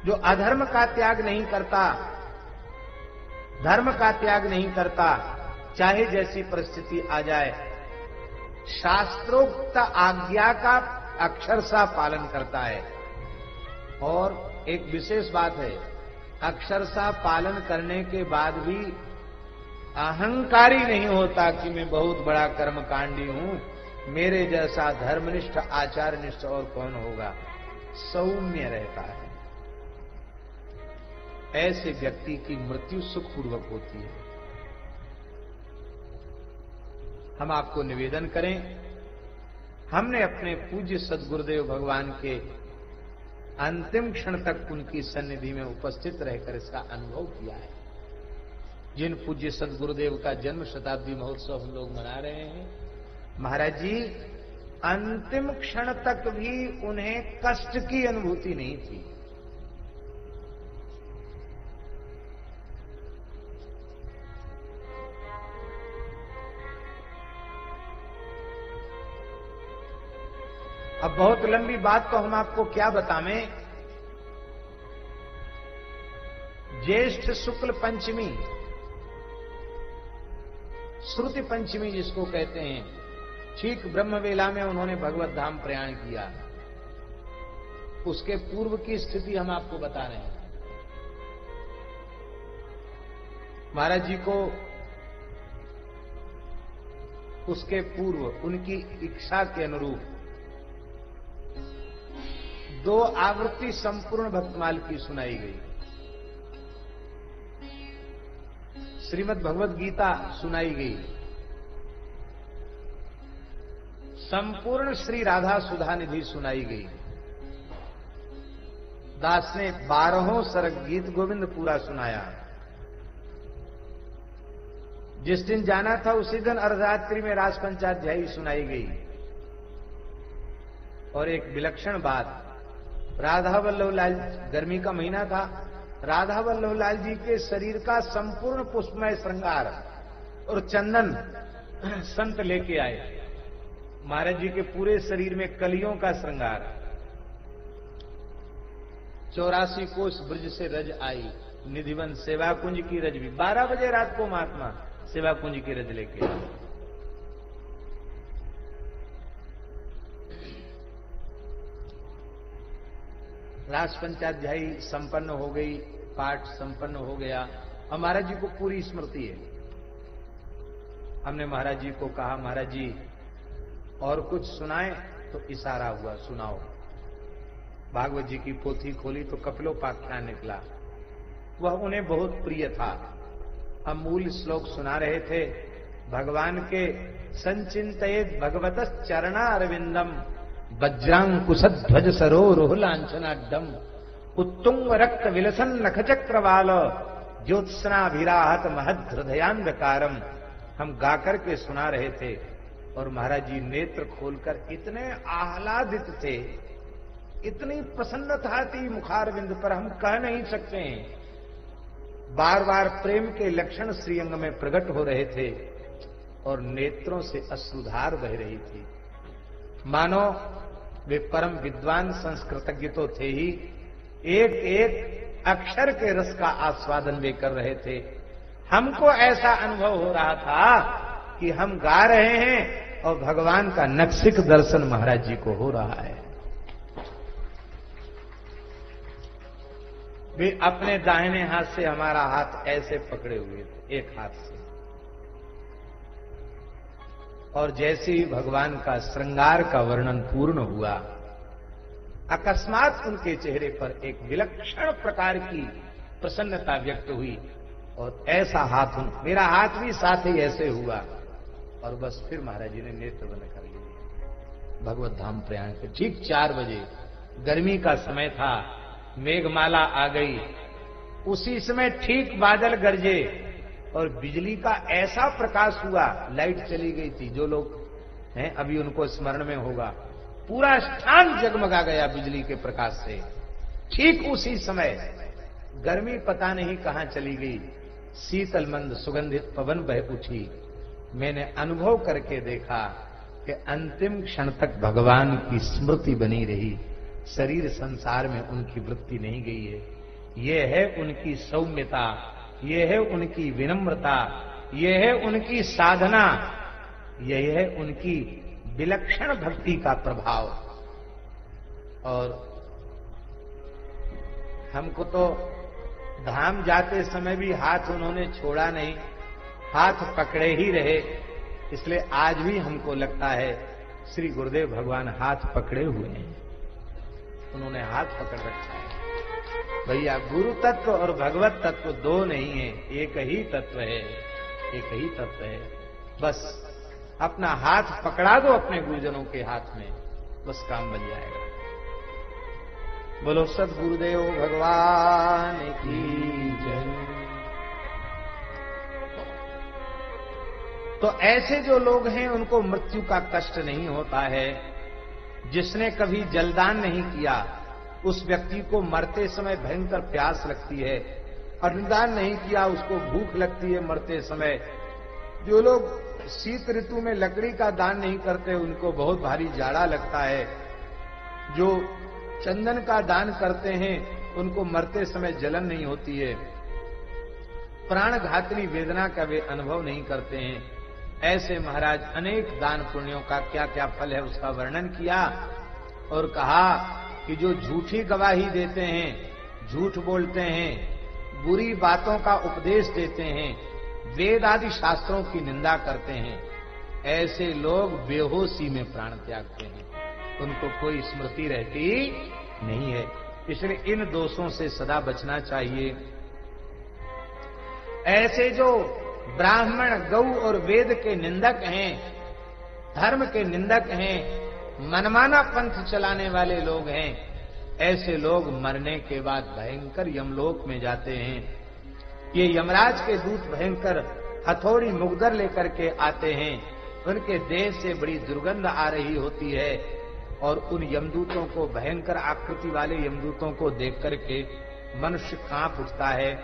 जो अधर्म का त्याग नहीं करता, धर्म का त्याग नहीं करता, चाहे जैसी परिस्थिति आ जाए, शास्त्रोक्त आज्ञा का अक्षरशः पालन करता है। और एक विशेष बात है, अक्षरशः पालन करने के बाद भी अहंकारी नहीं होता कि मैं बहुत बड़ा कर्मकांडी हूं, मेरे जैसा धर्मनिष्ठ, आचारनिष्ठ और कौन होगा। सौम्य रहता है। ऐसे व्यक्ति की मृत्यु सुखपूर्वक होती है। हम आपको निवेदन करें, हमने अपने पूज्य सद्गुरुदेव भगवान के अंतिम क्षण तक उनकी सन्निधि में उपस्थित रहकर इसका अनुभव किया है। जिन पूज्य सद्गुरुदेव का जन्म शताब्दी महोत्सव हम लोग मना रहे हैं, महाराज जी अंतिम क्षण तक भी उन्हें कष्ट की अनुभूति नहीं थी। अब बहुत लंबी बात तो हम आपको क्या बतावें। ज्येष्ठ शुक्ल पंचमी, श्रुति पंचमी जिसको कहते हैं, ठीक ब्रह्मवेला में उन्होंने भगवत धाम प्रयाण किया। उसके पूर्व की स्थिति हम आपको बता रहे हैं। महाराज जी को उसके पूर्व उनकी इच्छा के अनुरूप 2 आवृत्ति संपूर्ण भक्तमाल की सुनाई गई। श्रीमद् भगवत गीता सुनाई गई। संपूर्ण श्री राधा सुधा निधि सुनाई गई। दास ने 12 सर्ग गीत गोविंद पूरा सुनाया। जिस दिन जाना था उसी दिन अर्धरात्रि में रास पंचाध्यायी सुनाई गई। और एक विलक्षण बात, राधा वल्लभ लाल, गर्मी का महीना था, राधा वल्लभ लाल जी के शरीर का संपूर्ण पुष्पमय श्रृंगार और चंदन संत लेके आए। महाराज जी के पूरे शरीर में कलियों का श्रृंगार। 84 कोस ब्रज से रज आई, निधिवन सेवा कुंज की रज भी। 12 बजे रात को महात्मा सेवा कुंज की रज लेके आए। रास पंचाध्यायी संपन्न हो गई, पाठ संपन्न हो गया। और महाराज जी को पूरी स्मृति है। हमने महाराज जी को कहा, महाराज जी और कुछ सुनाए, तो इशारा हुआ सुनाओ। भागवत जी की पोथी खोली तो कपिलोपाख्यान निकला। वह उन्हें बहुत प्रिय था। हम मूल श्लोक सुना रहे थे, भगवान के संचिंतयेत भगवतः चरणा अरविंदम वज्रांकुशध्वज सरोरुह लांछनाड्डम उत्तुंग रक्त विलसन नखचक्रवाल ज्योत्सनाभिराहत महद हृदयान्धकारम। हम गाकर के सुना रहे थे और महाराज जी नेत्र खोलकर इतने आह्लादित थे, इतनी प्रसन्नता थी मुखारविंद पर, हम कह नहीं सकते हैं। बार बार प्रेम के लक्षण श्रीअंग में प्रकट हो रहे थे और नेत्रों से अश्रुधार बह रही थी। मानो वे परम विद्वान संस्कृतज्ञ तो थे ही, एक एक अक्षर के रस का आस्वादन वे कर रहे थे। हमको ऐसा अनुभव हो रहा था कि हम गा रहे हैं और भगवान का नक्सिक दर्शन महाराज जी को हो रहा है। वे अपने दाहिने हाथ से हमारा हाथ ऐसे पकड़े हुए थे, एक हाथ से, और जैसे ही भगवान का श्रृंगार का वर्णन पूर्ण हुआ, अकस्मात उनके चेहरे पर एक विलक्षण प्रकार की प्रसन्नता व्यक्त हुई और ऐसा हाथ मेरा हाथ भी साथ ही ऐसे हुआ और बस फिर महाराज जी ने नेत्र बंद कर लिए। भगवत धाम प्रयाण के ठीक 4 बजे, गर्मी का समय था, मेघमाला आ गई, उसी समय ठीक बादल गरजे और बिजली का ऐसा प्रकाश हुआ, लाइट चली गई थी। जो लोग हैं अभी उनको स्मरण में होगा, पूरा स्थान जगमगा गया बिजली के प्रकाश से। ठीक उसी समय गर्मी पता नहीं कहां चली गई, शीतल मंद सुगंधित पवन बह उठी। मैंने अनुभव करके देखा कि अंतिम क्षण तक भगवान की स्मृति बनी रही, शरीर संसार में उनकी वृत्ति नहीं गई है। ये है उनकी सौम्यता, ये है उनकी विनम्रता, ये है उनकी साधना, यह है उनकी विलक्षण भक्ति का प्रभाव। और हमको तो धाम जाते समय भी हाथ उन्होंने छोड़ा नहीं, हाथ पकड़े ही रहे। इसलिए आज भी हमको लगता है श्री गुरुदेव भगवान हाथ पकड़े हुए हैं, उन्होंने हाथ पकड़ रखा है। भैया गुरु तत्व और भगवत तत्व दो नहीं है, एक ही तत्व है, एक ही तत्व है। बस अपना हाथ पकड़ा दो अपने गुरुजनों के हाथ में, बस काम बन जाएगा। बोलो सद्गुरुदेव भगवान की जय। तो ऐसे जो लोग हैं उनको मृत्यु का कष्ट नहीं होता है। जिसने कभी जलदान नहीं किया उस व्यक्ति को मरते समय भयंकर प्यास लगती है, अन्नदान नहीं किया उसको भूख लगती है मरते समय। जो लोग शीत ऋतु में लकड़ी का दान नहीं करते उनको बहुत भारी जाड़ा लगता है। जो चंदन का दान करते हैं उनको मरते समय जलन नहीं होती है, प्राणघातनी वेदना का वे अनुभव नहीं करते हैं। ऐसे महाराज अनेक दान पुण्यों का क्या क्या फल है उसका वर्णन किया और कहा कि जो झूठी गवाही देते हैं, झूठ बोलते हैं, बुरी बातों का उपदेश देते हैं, वेद आदि शास्त्रों की निंदा करते हैं, ऐसे लोग बेहोशी में प्राण त्यागते हैं, उनको कोई स्मृति रहती नहीं है। इसलिए इन दोषों से सदा बचना चाहिए। ऐसे जो ब्राह्मण, गौ और वेद के निंदक हैं, धर्म के निंदक हैं, मनमाना पंथ चलाने वाले लोग हैं, ऐसे लोग मरने के बाद भयंकर यमलोक में जाते हैं। ये यमराज के दूत भयंकर हथौड़ी मुगदर लेकर के आते हैं, उनके देह से बड़ी दुर्गंध आ रही होती है और उन यमदूतों को, भयंकर आकृति वाले यमदूतों को देख करके मनुष्य कांप उठता है,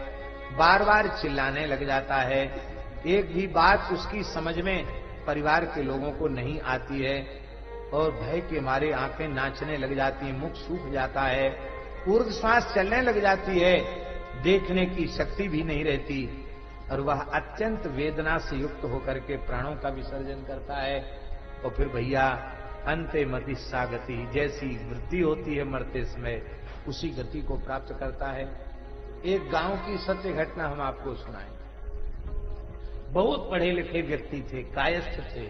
बार बार चिल्लाने लग जाता है। एक भी बात उसकी समझ में परिवार के लोगों को नहीं आती है और भय के मारे आंखें नाचने लग जाती हैं, मुख सूख जाता है, ऊर्ध्व श्वास चलने लग जाती है, देखने की शक्ति भी नहीं रहती और वह अत्यंत वेदना से युक्त होकर के प्राणों का विसर्जन करता है। और फिर भैया अंते मति सा गति, जैसी वृत्ति होती है मरते समय उसी गति को प्राप्त करता है। एक गांव की सत्य घटना हम आपको सुनाएं। बहुत पढ़े लिखे व्यक्ति थे, कायस्थ थे,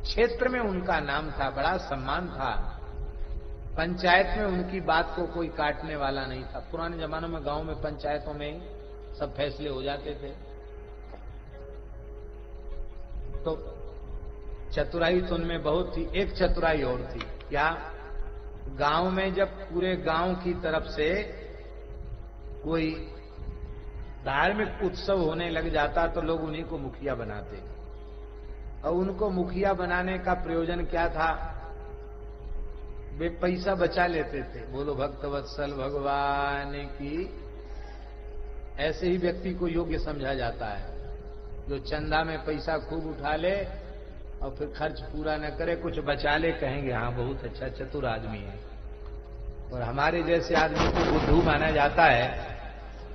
क्षेत्र में उनका नाम था, बड़ा सम्मान था, पंचायत में उनकी बात को कोई काटने वाला नहीं था। पुराने जमानों में गांव में पंचायतों में सब फैसले हो जाते थे। तो चतुराई तो उनमें बहुत थी। एक चतुराई और थी, क्या? गांव में जब पूरे गांव की तरफ से कोई धार्मिक उत्सव होने लग जाता तो लोग उन्हीं को मुखिया बनाते। और उनको मुखिया बनाने का प्रयोजन क्या था? वे पैसा बचा लेते थे। बोलो भक्तवत्सल भगवान की। ऐसे ही व्यक्ति को योग्य समझा जाता है जो चंदा में पैसा खूब उठा ले और फिर खर्च पूरा न करे, कुछ बचा ले, कहेंगे हाँ बहुत अच्छा चतुर आदमी है। और हमारे जैसे आदमी को बुद्धू माना जाता है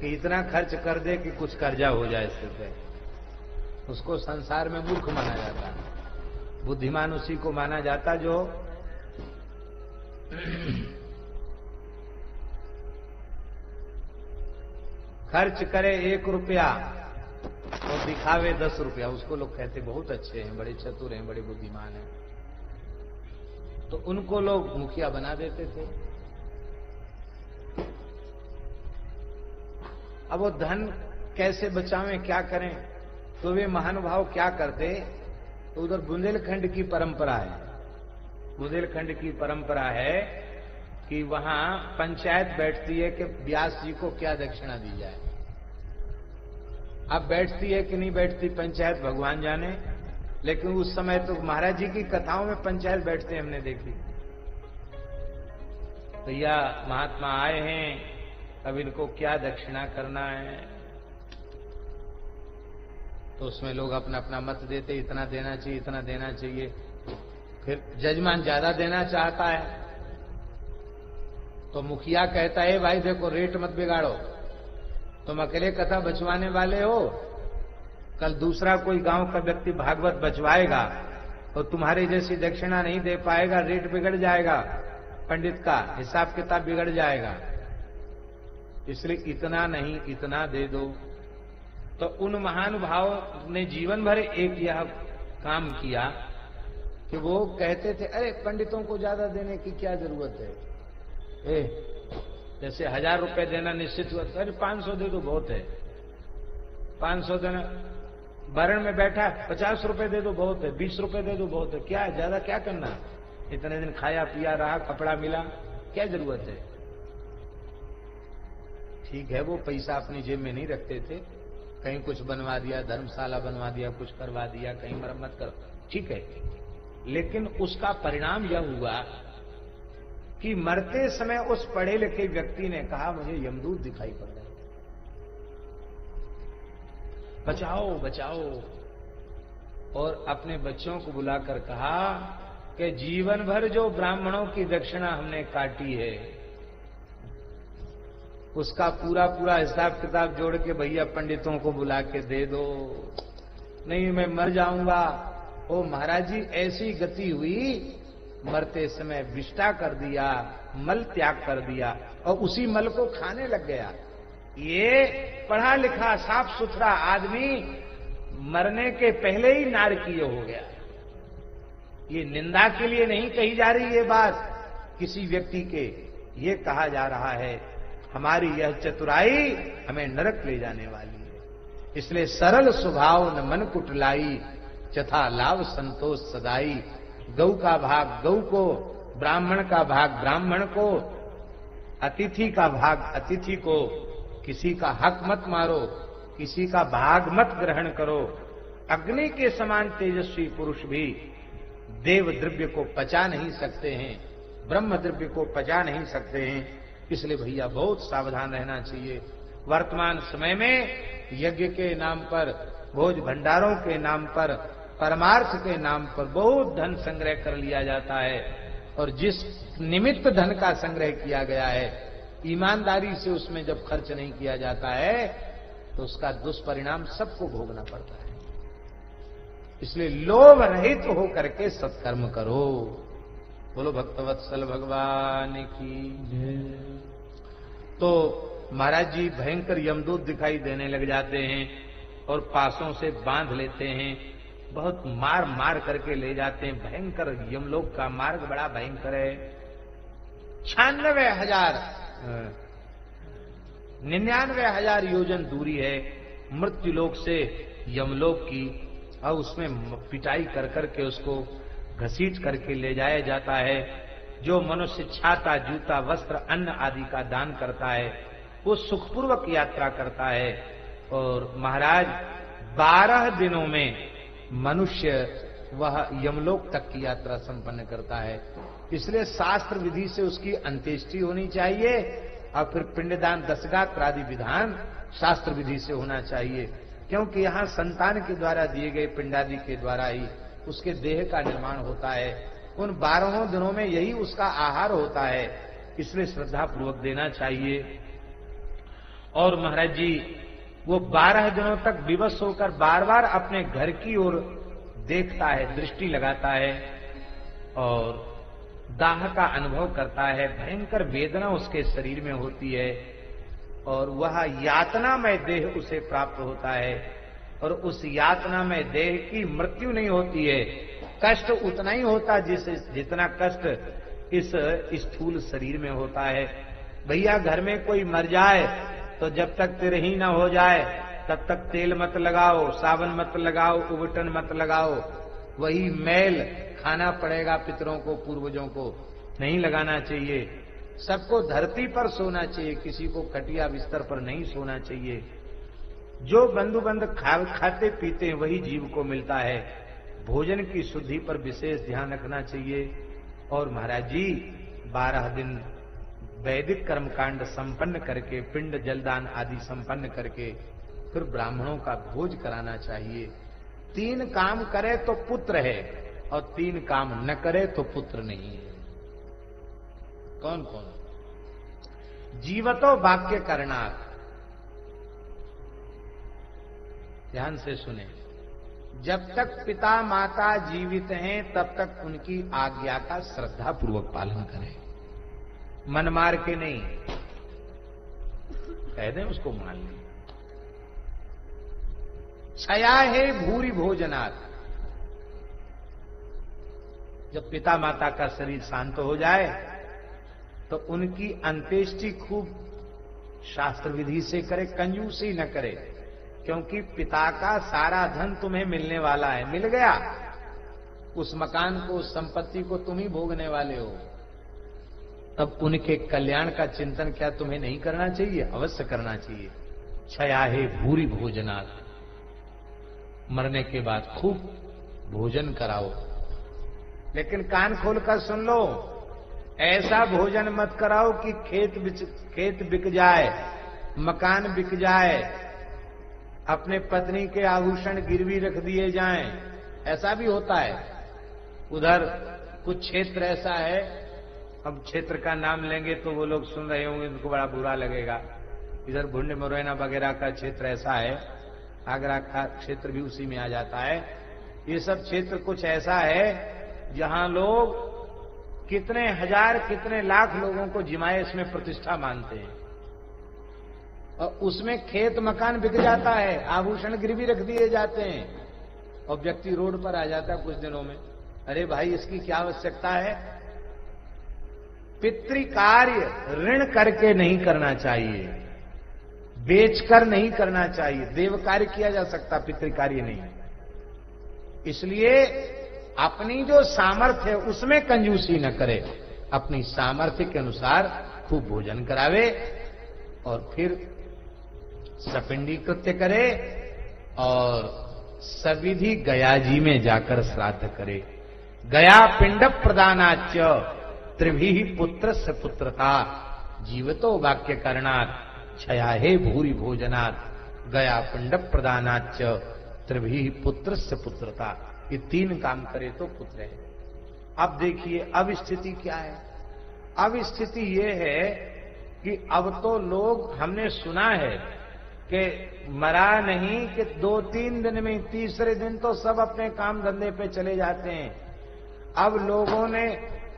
कि इतना खर्च कर दे कि कुछ कर्जा हो जाए सिर पे, उसको संसार में मूर्ख माना जाता है। बुद्धिमान उसी को माना जाता जो खर्च करे 1 रुपया और दिखावे 10 रुपया, उसको लोग कहते बहुत अच्छे हैं, बड़े चतुर हैं, बड़े बुद्धिमान हैं। तो उनको लोग मुखिया बना देते थे। अब वो धन कैसे बचावें, क्या करें, तो वे महानुभाव क्या करते, तो उधर बुंदेलखंड की परंपरा है, बुंदेलखंड की परंपरा है कि वहां पंचायत बैठती है कि व्यास जी को क्या दक्षिणा दी जाए। अब बैठती है कि नहीं बैठती पंचायत भगवान जाने, लेकिन उस समय तो महाराज जी की कथाओं में पंचायत बैठते हमने देखी। भैया महात्मा आए हैं, अब इनको क्या दक्षिणा करना है, तो उसमें लोग अपना अपना मत देते, इतना देना चाहिए, इतना देना चाहिए। फिर जजमान ज्यादा देना चाहता है तो मुखिया कहता है भाई देखो रेट मत बिगाड़ो, तुम अकेले कथा बचवाने वाले हो, कल दूसरा कोई गांव का व्यक्ति भागवत बचवाएगा और तुम्हारे जैसी दक्षिणा नहीं दे पाएगा, रेट बिगड़ जाएगा, पंडित का हिसाब किताब बिगड़ जाएगा, इसलिए इतना नहीं इतना दे दो। तो उन महानुभाव ने जीवन भर एक यह काम किया कि वो कहते थे अरे पंडितों को ज्यादा देने की क्या जरूरत है, जैसे 1000 रुपए देना निश्चित हुआ, अरे 500 दे दो बहुत है, 500 देना, वरण में बैठा 50 रुपए दे दो बहुत है, 20 रुपए दे दो बहुत है, क्या है ज्यादा क्या करना, इतने दिन खाया पिया रहा, कपड़ा मिला, क्या जरूरत है। ठीक है वो पैसा अपनी जेब में नहीं रखते थे, कहीं कुछ बनवा दिया, धर्मशाला बनवा दिया, कुछ करवा दिया, कहीं मरम्मत कर, ठीक है, लेकिन उसका परिणाम यह हुआ कि मरते समय उस पढ़े लिखे व्यक्ति ने कहा मुझे यमदूत दिखाई पड़ रहा है, बचाओ बचाओ, और अपने बच्चों को बुलाकर कहा कि जीवन भर जो ब्राह्मणों की दक्षिणा हमने काटी है उसका पूरा पूरा हिसाब किताब जोड़ के भैया पंडितों को बुला के दे दो, नहीं मैं मर जाऊंगा। ओ महाराज जी ऐसी गति हुई, मरते समय विष्टा कर दिया, मल त्याग कर दिया और उसी मल को खाने लग गया। ये पढ़ा लिखा साफ सुथरा आदमी मरने के पहले ही नारकीय हो गया। ये निंदा के लिए नहीं कही जा रही ये बात किसी व्यक्ति के, ये कहा जा रहा है हमारी यह चतुराई हमें नरक ले जाने वाली है। इसलिए सरल स्वभाव न मन कुटलाई, चथा लाभ संतोष सदाई। गौ का भाग गौ को, ब्राह्मण का भाग ब्राह्मण को, अतिथि का भाग अतिथि को, किसी का हक मत मारो, किसी का भाग मत ग्रहण करो। अग्नि के समान तेजस्वी पुरुष भी देव द्रव्य को पचा नहीं सकते हैं, ब्रह्म द्रव्य को पचा नहीं सकते हैं। इसलिए भैया बहुत सावधान रहना चाहिए। वर्तमान समय में यज्ञ के नाम पर, भोज भंडारों के नाम पर, परमार्थ के नाम पर बहुत धन संग्रह कर लिया जाता है, और जिस निमित्त धन का संग्रह किया गया है ईमानदारी से उसमें जब खर्च नहीं किया जाता है तो उसका दुष्परिणाम सबको भोगना पड़ता है। इसलिए लोभ रहित होकर के सत्कर्म करो। बोलो भक्तवत्सल भगवान की। तो महाराज जी भयंकर यमदूत दिखाई देने लग जाते हैं और पासों से बांध लेते हैं, बहुत मार मार करके ले जाते हैं। भयंकर यमलोक का मार्ग बड़ा भयंकर है। 99,000 योजन दूरी है मृत्युलोक से यमलोक की, और उसमें पिटाई कर करके उसको घसीट करके ले जाया जाता है। जो मनुष्य छाता, जूता, वस्त्र, अन्न आदि का दान करता है वो सुखपूर्वक यात्रा करता है। और महाराज 12 दिनों में मनुष्य वह यमलोक तक की यात्रा संपन्न करता है। इसलिए शास्त्र विधि से उसकी अंत्येष्टि होनी चाहिए, और फिर पिंडदान, दशगात्र आदि विधान शास्त्र विधि से होना चाहिए, क्योंकि यहाँ संतान के द्वारा दिए गए पिंडादि के द्वारा ही उसके देह का निर्माण होता है। उन 12 दिनों में यही उसका आहार होता है, इसलिए श्रद्धा पूर्वक देना चाहिए। और महाराज जी वो 12 दिनों तक विवश होकर बार बार अपने घर की ओर देखता है, दृष्टि लगाता है और दाह का अनुभव करता है। भयंकर वेदना उसके शरीर में होती है और वह यातनामय देह उसे प्राप्त होता है और उस यातनामय देह की मृत्यु नहीं होती है। कष्ट उतना ही होता जितना कष्ट इस स्थूल शरीर में होता है। भैया घर में कोई मर जाए तो जब तक तिरही ना हो जाए तब तक तेल मत लगाओ, साबुन मत लगाओ, उबटन मत लगाओ। वही मैल खाना पड़ेगा पितरों को, पूर्वजों को। नहीं लगाना चाहिए। सबको धरती पर सोना चाहिए, किसी को खटिया बिस्तर पर नहीं सोना चाहिए। जो बंधु बंध खाते पीते हैं वही जीव को मिलता है। भोजन की शुद्धि पर विशेष ध्यान रखना चाहिए। और महाराज जी 12 दिन वैदिक कर्मकांड संपन्न करके, पिंड जलदान आदि संपन्न करके फिर ब्राह्मणों का भोज कराना चाहिए। 3 काम करे तो पुत्र है और 3 काम न करे तो पुत्र नहीं है। कौन कौन? जीवतो वाक्य करणार्थ। ध्यान से सुने। जब तक पिता माता जीवित हैं तब तक उनकी आज्ञा का श्रद्धा पूर्वक पालन करें, मन मार के नहीं। कह दें उसको मान लें। छया है भूरी भोजनात्। जब पिता माता का शरीर शांत हो जाए तो उनकी अंत्येष्टि खूब शास्त्र विधि से करे, कंजूसी न करे। क्योंकि पिता का सारा धन तुम्हें मिलने वाला है, मिल गया। उस मकान को, उस संपत्ति को तुम ही भोगने वाले हो। तब उनके कल्याण का चिंतन क्या तुम्हें नहीं करना चाहिए? अवश्य करना चाहिए। छया है भूरी भोजनात्। मरने के बाद खूब भोजन कराओ, लेकिन कान खोलकर सुन लो। ऐसा भोजन मत कराओ कि खेत बिक जाए, मकान बिक जाए, अपने पत्नी के आभूषण गिरवी रख दिए जाएं। ऐसा भी होता है। उधर कुछ क्षेत्र ऐसा है, अब क्षेत्र का नाम लेंगे तो वो लोग सुन रहे होंगे, उनको बड़ा बुरा लगेगा। इधर भुंड मुरैना वगैरह का क्षेत्र ऐसा है, आगरा का क्षेत्र भी उसी में आ जाता है। ये सब क्षेत्र कुछ ऐसा है जहां लोग कितने हजार कितने लाख लोगों को जिमाइश में प्रतिष्ठा मानते हैं और उसमें खेत मकान बिक जाता है, आभूषण गिरवी रख दिए जाते हैं और व्यक्ति रोड पर आ जाता है कुछ दिनों में। अरे भाई, इसकी क्या आवश्यकता है? पितृकार्य ऋण करके नहीं करना चाहिए, बेचकर नहीं करना चाहिए। देव कार्य किया जा सकता, पितृकार्य नहीं। इसलिए अपनी जो सामर्थ्य है उसमें कंजूसी न करे, अपनी सामर्थ्य के अनुसार खूब भोजन करावे और फिर सपिंडी कृत्य करे और सविधि गया जी में जाकर श्राद्ध करे। गया पिंड प्रदानाच त्रिभी पुत्र से पुत्रता जीवतो वाक्य करणात् छया हे भूरी भोजनात् गया पिंड प्रदानाच त्रिभी पुत्र से पुत्रता। ये 3 काम करे तो पुत्र है। अब देखिए अब स्थिति क्या है। अब स्थिति ये है कि अब तो लोग, हमने सुना है कि मरा नहीं कि 2-3 दिन में, तीसरे दिन तो सब अपने काम धंधे पे चले जाते हैं। अब लोगों ने,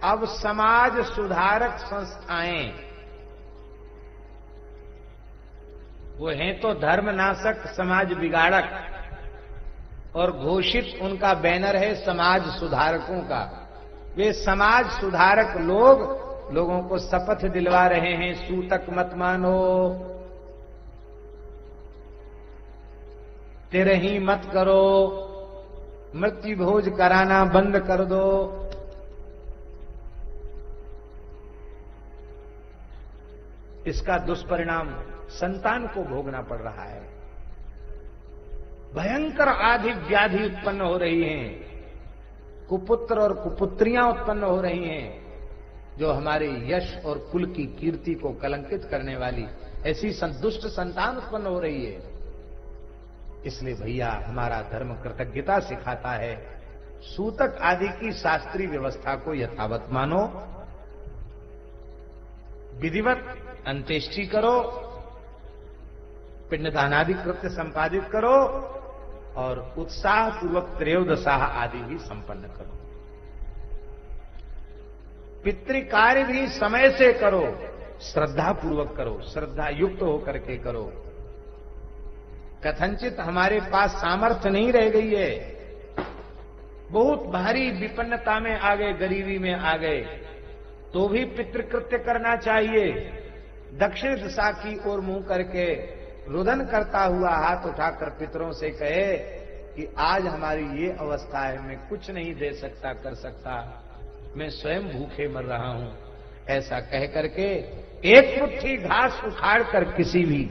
अब समाज सुधारक संस्थाएं, वो हैं तो धर्मनाशक समाज बिगाड़क, और घोषित उनका बैनर है समाज सुधारकों का। वे समाज सुधारक लोग लोगों को शपथ दिलवा रहे हैं, सूतक मत मानो, तिरही मत करो, मृत्यु भोज कराना बंद कर दो। इसका दुष्परिणाम संतान को भोगना पड़ रहा है। भयंकर आदि व्याधि उत्पन्न हो रही हैं, कुपुत्र और कुपुत्रियां उत्पन्न हो रही हैं, जो हमारे यश और कुल की कीर्ति को कलंकित करने वाली ऐसी दुष्ट संतान उत्पन्न हो रही है। इसलिए भैया हमारा धर्म कृतज्ञता सिखाता है, सूतक आदि की शास्त्रीय व्यवस्था को यथावत मानो, विधिवत अंत्येष्टि करो, पिंडदानादि कृत्य संपादित करो और उत्साह पूर्वक त्रयोदशा आदि भी संपन्न करो। पितृकार्य भी समय से करो, श्रद्धा पूर्वक करो, श्रद्धा युक्त होकर के करो। कथनचित हमारे पास सामर्थ्य नहीं रह गई है, बहुत भारी विपन्नता में आ गए, गरीबी में आ गए, तो भी पितृकृत्य करना चाहिए। दक्षिण दिशा की ओर मुंह करके रुदन करता हुआ हाथ उठाकर पितरों से कहे कि आज हमारी ये अवस्था है, मैं कुछ नहीं दे सकता, कर सकता, मैं स्वयं भूखे मर रहा हूं, ऐसा कह करके एक मुट्ठी घास उखाड़ कर किसी भी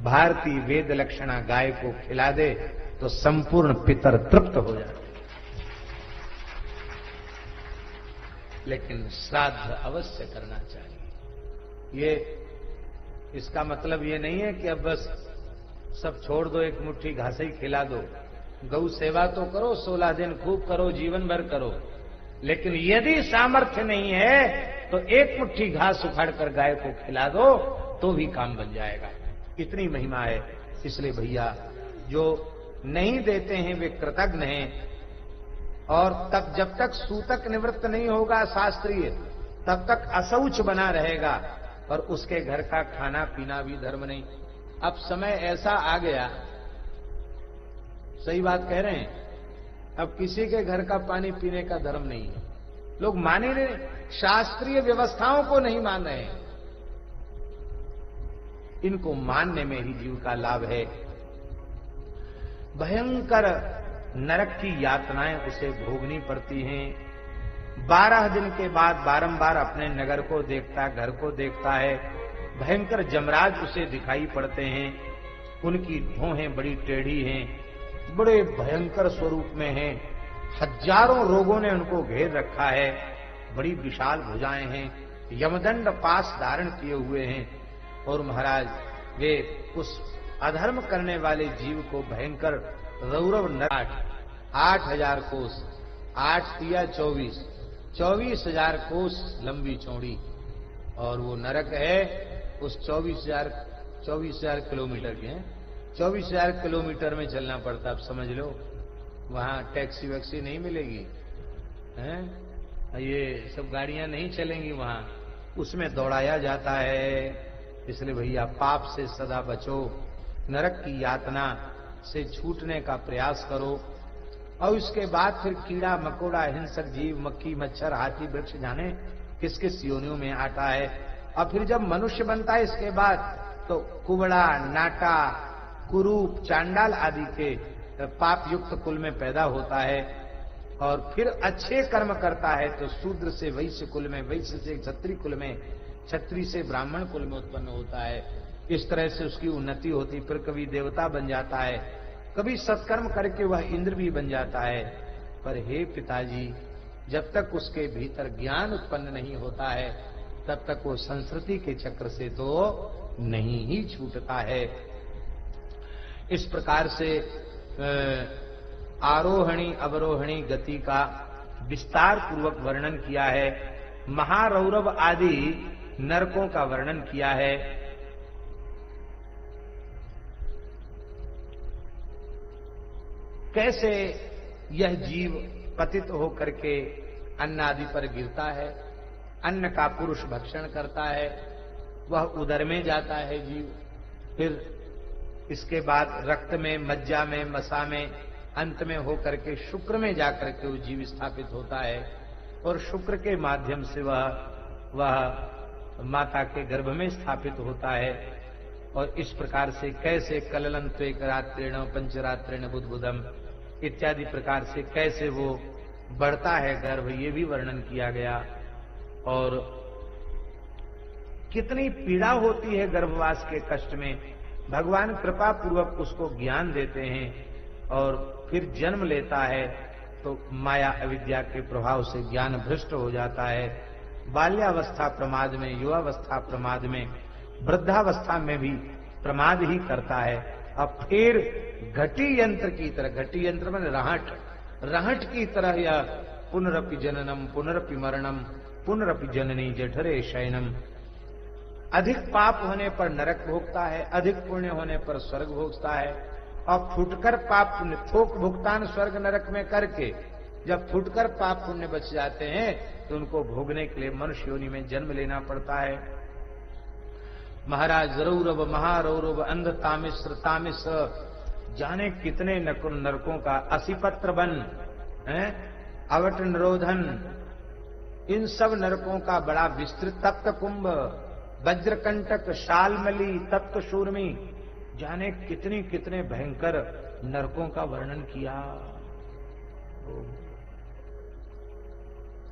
भारतीय वेद लक्षणा गाय को खिला दे तो संपूर्ण पितर तृप्त हो जाए। लेकिन श्राद्ध अवश्य करना चाहिए। ये इसका मतलब ये नहीं है कि अब बस सब छोड़ दो, एक मुट्ठी घास ही खिला दो। गौ सेवा तो करो, 16 दिन खूब करो, जीवन भर करो, लेकिन यदि सामर्थ्य नहीं है तो एक मुट्ठी घास उखाड़कर गाय को खिला दो तो भी काम बन जाएगा। इतनी महिमा है। इसलिए भैया जो नहीं देते हैं वे कृतज्ञ हैं, और तब जब तक सूतक निवृत्त नहीं होगा शास्त्रीय, तब तक अशौच बना रहेगा और उसके घर का खाना पीना भी धर्म नहीं। अब समय ऐसा आ गया, सही बात कह रहे हैं, अब किसी के घर का पानी पीने का धर्म नहीं है। लोग माने नहीं, शास्त्रीय व्यवस्थाओं को नहीं मान रहे हैं। इनको मानने में ही जीव का लाभ है। भयंकर नरक की यातनाएं उसे भोगनी पड़ती हैं। 12 दिन के बाद बारंबार अपने नगर को देखता, घर को देखता है। भयंकर जमराज उसे दिखाई पड़ते हैं। उनकी भौहें बड़ी टेढ़ी हैं, बड़े भयंकर स्वरूप में हैं। हजारों रोगों ने उनको घेर रखा है। बड़ी विशाल भुजाएं हैं, यमदंड पास धारण किए हुए हैं। और महाराज वे उस अधर्म करने वाले जीव को भयंकर रौरव नरक 8000 कोस, 8 तिया 24,000 कोस लंबी चौड़ी, और वो नरक है उस 24,000 किलोमीटर के हैं। 24,000 किलोमीटर में चलना पड़ता। अब समझ लो, वहां टैक्सी वैक्सी नहीं मिलेगी, हैं? ये सब गाड़ियां नहीं चलेंगी वहां, उसमें दौड़ाया जाता है। इसलिए भैया पाप से सदा बचो, नरक की यातना से छूटने का प्रयास करो। और इसके बाद फिर कीड़ा मकोड़ा, हिंसक जीव, मक्खी मच्छर, हाथी, वृक्ष जाने किस किस योनियों में आता है। और फिर जब मनुष्य बनता है इसके बाद तो कुबड़ा, नाटा, कुरूप, चांडाल आदि के पाप युक्त कुल में पैदा होता है। और फिर अच्छे कर्म करता है तो शूद्र से वैश्य कुल में, वैश्य से क्षत्रिय कुल में, क्षत्रिय से ब्राह्मण कुल में उत्पन्न होता है। इस तरह से उसकी उन्नति होती। फिर कभी देवता बन जाता है, कभी सत्कर्म करके वह इंद्र भी बन जाता है। पर हे पिताजी, जब तक उसके भीतर ज्ञान उत्पन्न नहीं होता है तब तक वो संस्कृति के चक्र से तो नहीं ही छूटता है। इस प्रकार से आरोहणी अवरोहणी गति का विस्तार पूर्वक वर्णन किया है। महारौरव आदि नरकों का वर्णन किया है। कैसे यह जीव पतित होकर के अन्न आदि पर गिरता है, अन्न का पुरुष भक्षण करता है, वह उदर में जाता है जीव, फिर इसके बाद रक्त में, मज्जा में, मसा में, अंत में होकर के शुक्र में जाकर के वो जीव स्थापित होता है। और शुक्र के माध्यम से वह माता के गर्भ में स्थापित होता है। और इस प्रकार से कैसे कललन त्वेक रात्रेण पंचरात्रेण बुद्बुदम इत्यादि प्रकार से कैसे वो बढ़ता है गर्भ, ये भी वर्णन किया गया। और कितनी पीड़ा होती है गर्भवास के कष्ट में। भगवान कृपा पूर्वक उसको ज्ञान देते हैं और फिर जन्म लेता है तो माया अविद्या के प्रभाव से ज्ञान भ्रष्ट हो जाता है। बाल्यावस्था प्रमाद में, युवावस्था प्रमाद में, वृद्धावस्था में भी प्रमाद ही करता है। अब फिर घटी यंत्र की तरह, घटी यंत्र में राहट, रहट की तरह यह पुनरपि जननम पुनरपि मरणम पुनरपि जननी जठरे शयनम। अधिक पाप होने पर नरक भोगता है, अधिक पुण्य होने पर स्वर्ग भोगता है। और फुटकर पाप पुण्य, थोक भुगतान स्वर्ग नरक में करके जब फुटकर पाप पुण्य बच जाते हैं तो उनको भोगने के लिए मनुष्य योनि में जन्म लेना पड़ता है। महाराज रौरव महारौरव अंध तामिश्र तामिश्र, जाने कितने नरकों का, असिपत्र वन, अवट निरोधन, इन सब नरकों का बड़ा विस्तृत, तप्त कुंभ, वज्रकंटक, शालमली, तप्त शूर्मी, जाने कितने कितने भयंकर नरकों का वर्णन किया।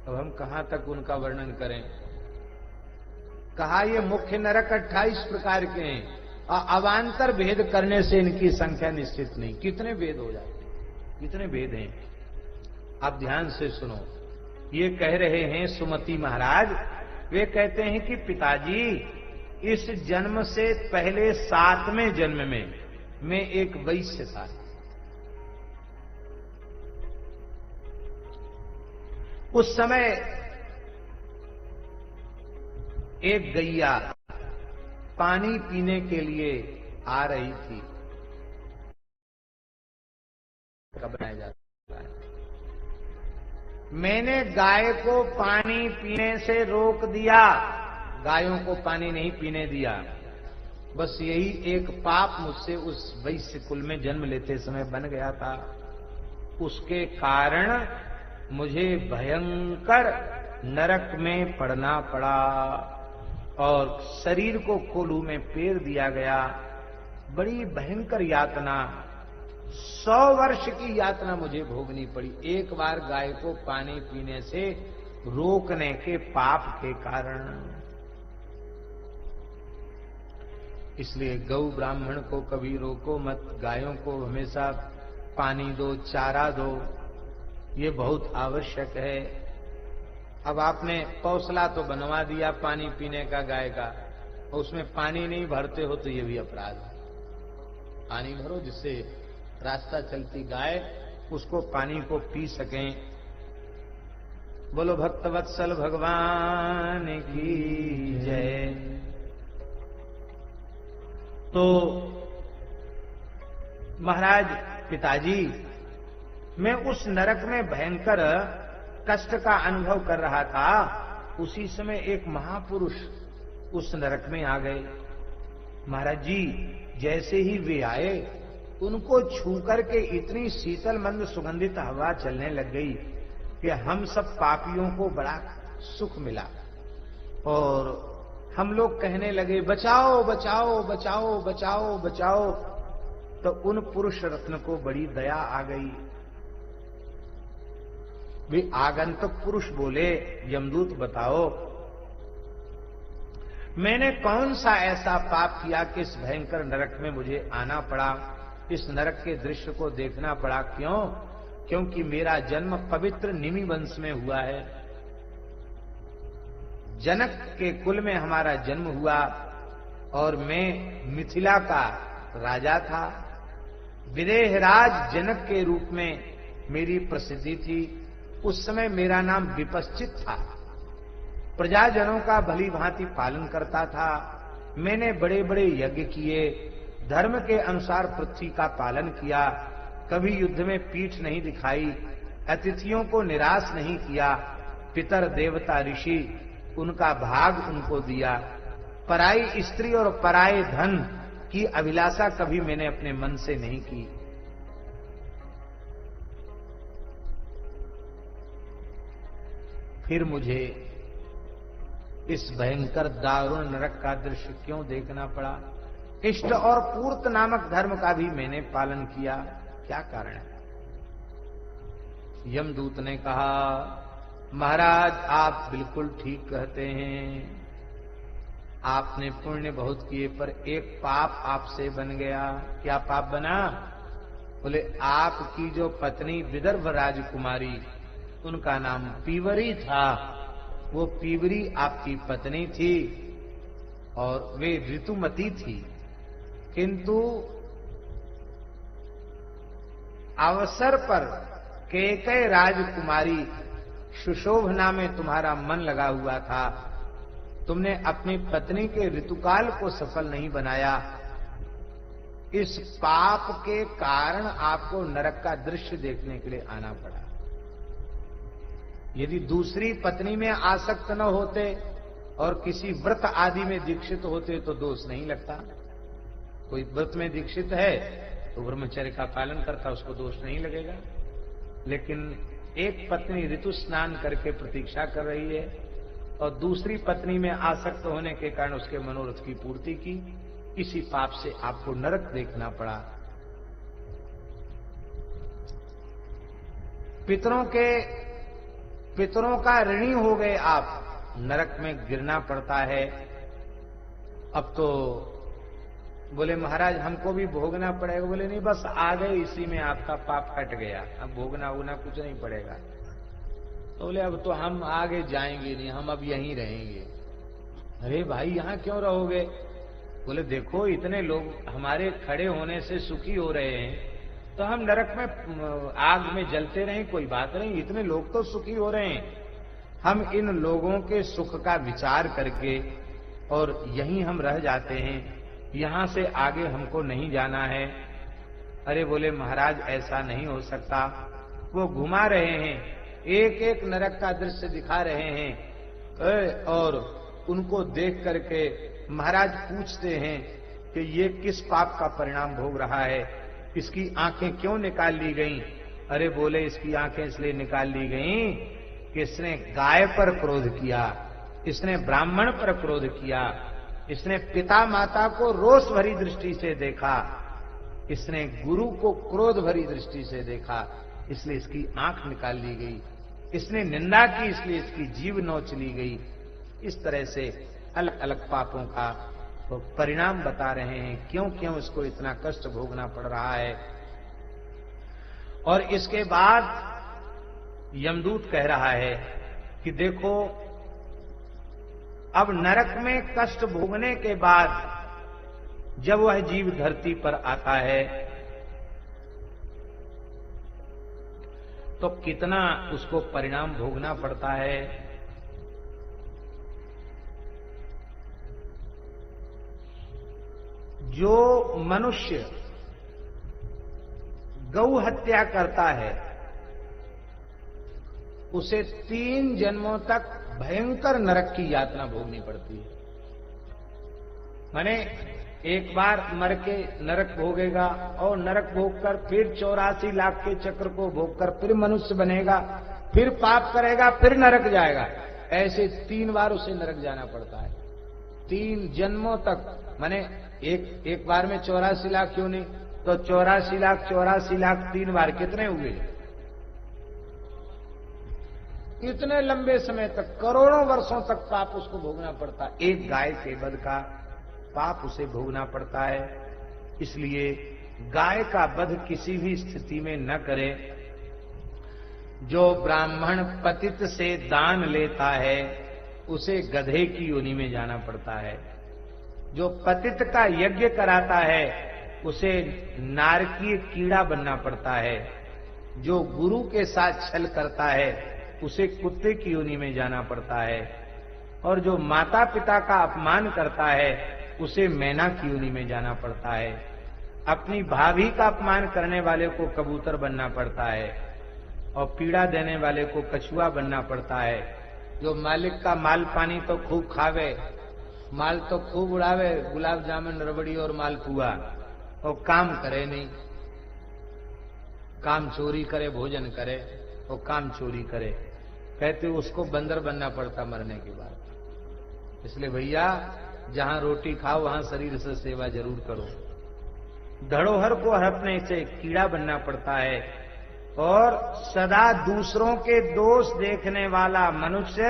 अब हम कहां तक उनका वर्णन करें। कहा ये मुख्य नरक 28 प्रकार के हैं और अवान्तर भेद करने से इनकी संख्या निश्चित नहीं। कितने भेद हो जाते, कितने भेद हैं। आप ध्यान से सुनो। ये कह रहे हैं सुमति महाराज, वे कहते हैं कि पिताजी इस जन्म से पहले 7वें जन्म में मैं एक वैश्य था। उस समय एक गैया पानी पीने के लिए आ रही थी। बनाया जाता है। मैंने गाय को पानी पीने से रोक दिया, गायों को पानी नहीं पीने दिया। बस यही एक पाप मुझसे उस वैश्य कुल में जन्म लेते समय बन गया था। उसके कारण मुझे भयंकर नरक में पड़ना पड़ा और शरीर को कोल्हू में पेर दिया गया। बड़ी भयंकर यातना, 100 वर्ष की यातना मुझे भोगनी पड़ी, एक बार गाय को पानी पीने से रोकने के पाप के कारण। इसलिए गौ ब्राह्मण को कभी रोको मत, गायों को हमेशा पानी दो, चारा दो, ये बहुत आवश्यक है। अब आपने पौसला तो बनवा दिया पानी पीने का गाय का, और उसमें पानी नहीं भरते हो तो ये भी अपराध है। पानी भरो जिससे रास्ता चलती गाय उसको पानी को पी सकें। बोलो भक्तवत्सल भगवान की जय। तो महाराज पिताजी, मैं उस नरक में भयंकर कष्ट का अनुभव कर रहा था। उसी समय एक महापुरुष उस नरक में आ गए। महाराज जी जैसे ही वे आए, उनको छू करके इतनी शीतल मंद सुगंधित हवा चलने लग गई कि हम सब पापियों को बड़ा सुख मिला। और हम लोग कहने लगे बचाओ बचाओ बचाओ बचाओ बचाओ। तो उन पुरुष रत्न को बड़ी दया आ गई। वे आगंतुक पुरुष बोले, यमदूत बताओ मैंने कौन सा ऐसा पाप किया कि इस भयंकर नरक में मुझे आना पड़ा, इस नरक के दृश्य को देखना पड़ा। क्यों? क्योंकि मेरा जन्म पवित्र निमि वंश में हुआ है। जनक के कुल में हमारा जन्म हुआ और मैं मिथिला का राजा था। विदेहराज जनक के रूप में मेरी प्रसिद्धि थी। उस समय मेरा नाम विपश्चित था। प्रजाजनों का भली भांति पालन करता था। मैंने बड़े बड़े यज्ञ किए, धर्म के अनुसार पृथ्वी का पालन किया, कभी युद्ध में पीठ नहीं दिखाई, अतिथियों को निराश नहीं किया। पितर देवता ऋषि उनका भाग उनको दिया। पराई स्त्री और पराये धन की अभिलाषा कभी मैंने अपने मन से नहीं की। फिर मुझे इस भयंकर दारुण नरक का दृश्य क्यों देखना पड़ा? इष्ट और पूर्त नामक धर्म का भी मैंने पालन किया, क्या कारण है? यमदूत ने कहा, महाराज आप बिल्कुल ठीक कहते हैं। आपने पुण्य बहुत किए पर एक पाप आपसे बन गया। क्या पाप बना? बोले आपकी जो पत्नी विदर्भ राजकुमारी, उनका नाम पीवरी था, वो पीवरी आपकी पत्नी थी और वे ऋतुमती थी। किंतु अवसर पर कैकेयी राजकुमारी सुशोभना में तुम्हारा मन लगा हुआ था, तुमने अपनी पत्नी के ऋतुकाल को सफल नहीं बनाया। इस पाप के कारण आपको नरक का दृश्य देखने के लिए आना पड़ा। यदि दूसरी पत्नी में आसक्त न होते और किसी व्रत आदि में दीक्षित होते तो दोष नहीं लगता। कोई व्रत में दीक्षित है तो ब्रह्मचर्य का पालन करता, उसको दोष नहीं लगेगा। लेकिन एक पत्नी ऋतु स्नान करके प्रतीक्षा कर रही है और दूसरी पत्नी में आसक्त होने के कारण उसके मनोरथ की पूर्ति की, इसी पाप से आपको नरक देखना पड़ा। पितरों का ऋणी हो गए आप, नरक में गिरना पड़ता है। अब तो बोले महाराज हमको भी भोगना पड़ेगा। बोले नहीं, बस आ गए इसी में आपका पाप कट गया, अब भोगना वोगना कुछ नहीं पड़ेगा। तो बोले अब तो हम आगे जाएंगे नहीं, हम अब यहीं रहेंगे। अरे भाई यहां क्यों रहोगे? बोले देखो इतने लोग हमारे खड़े होने से सुखी हो रहे हैं, तो हम नरक में आग में जलते रहें, कोई बात नहीं, इतने लोग तो सुखी हो रहे हैं। हम इन लोगों के सुख का विचार करके और यहीं हम रह जाते हैं, यहां से आगे हमको नहीं जाना है। अरे बोले महाराज ऐसा नहीं हो सकता। वो घुमा रहे हैं, एक एक नरक का दृश्य दिखा रहे हैं और उनको देख करके महाराज पूछते हैं कि ये किस पाप का परिणाम भोग रहा है, इसकी आंखें क्यों निकाल ली गईं? अरे बोले इसकी आंखें इसलिए निकाल ली गईं कि इसने गाय पर क्रोध किया, इसने ब्राह्मण पर क्रोध किया, इसने पिता माता को रोष भरी दृष्टि से देखा, इसने गुरु को क्रोध भरी दृष्टि से देखा, इसलिए इसकी आंख निकाल ली गई। इसने निंदा की इसलिए इसकी जीभ नोच ली गई। इस तरह से अलग अलग पापों का तो परिणाम बता रहे हैं, क्यों क्यों इसको इतना कष्ट भोगना पड़ रहा है। और इसके बाद यमदूत कह रहा है कि देखो अब नरक में कष्ट भोगने के बाद जब वह जीव धरती पर आता है तो कितना उसको परिणाम भोगना पड़ता है। जो मनुष्य गौ हत्या करता है उसे 3 जन्मों तक भयंकर नरक की यातना भोगनी पड़ती है। माने एक बार मर के नरक भोगेगा और नरक भोगकर फिर 84 लाख के चक्र को भोगकर फिर मनुष्य बनेगा, फिर पाप करेगा, फिर नरक जाएगा। ऐसे 3 बार उसे नरक जाना पड़ता है, 3 जन्मों तक। माने एक बार में 84 लाख क्यों नहीं, तो 84 लाख 3 बार कितने हुए? इतने लंबे समय तक, करोड़ों वर्षों तक पाप उसको भोगना पड़ता है। एक गाय के वध का पाप उसे भोगना पड़ता है। इसलिए गाय का वध किसी भी स्थिति में न करे। जो ब्राह्मण पतित से दान लेता है उसे गधे की योनि में जाना पड़ता है। जो पतित का यज्ञ कराता है उसे नारकीय कीड़ा बनना पड़ता है। जो गुरु के साथ छल करता है उसे कुत्ते की योनि में जाना पड़ता है। और जो माता पिता का अपमान करता है उसे मैना की योनि में जाना पड़ता है। अपनी भाभी का अपमान करने वाले को कबूतर बनना पड़ता है और पीड़ा देने वाले को कछुआ बनना पड़ता है। जो मालिक का माल पानी तो खूब खावे, माल तो खूब उड़ावे, गुलाब जामुन रबड़ी और मालपुआ, और काम करे नहीं, काम चोरी करे, भोजन करे और काम चोरी करे, कहते उसको बंदर बनना पड़ता मरने के बाद। इसलिए भैया जहां रोटी खाओ वहां शरीर से सेवा जरूर करो। धड़ोहर को हड़पने से कीड़ा बनना पड़ता है। और सदा दूसरों के दोष देखने वाला मनुष्य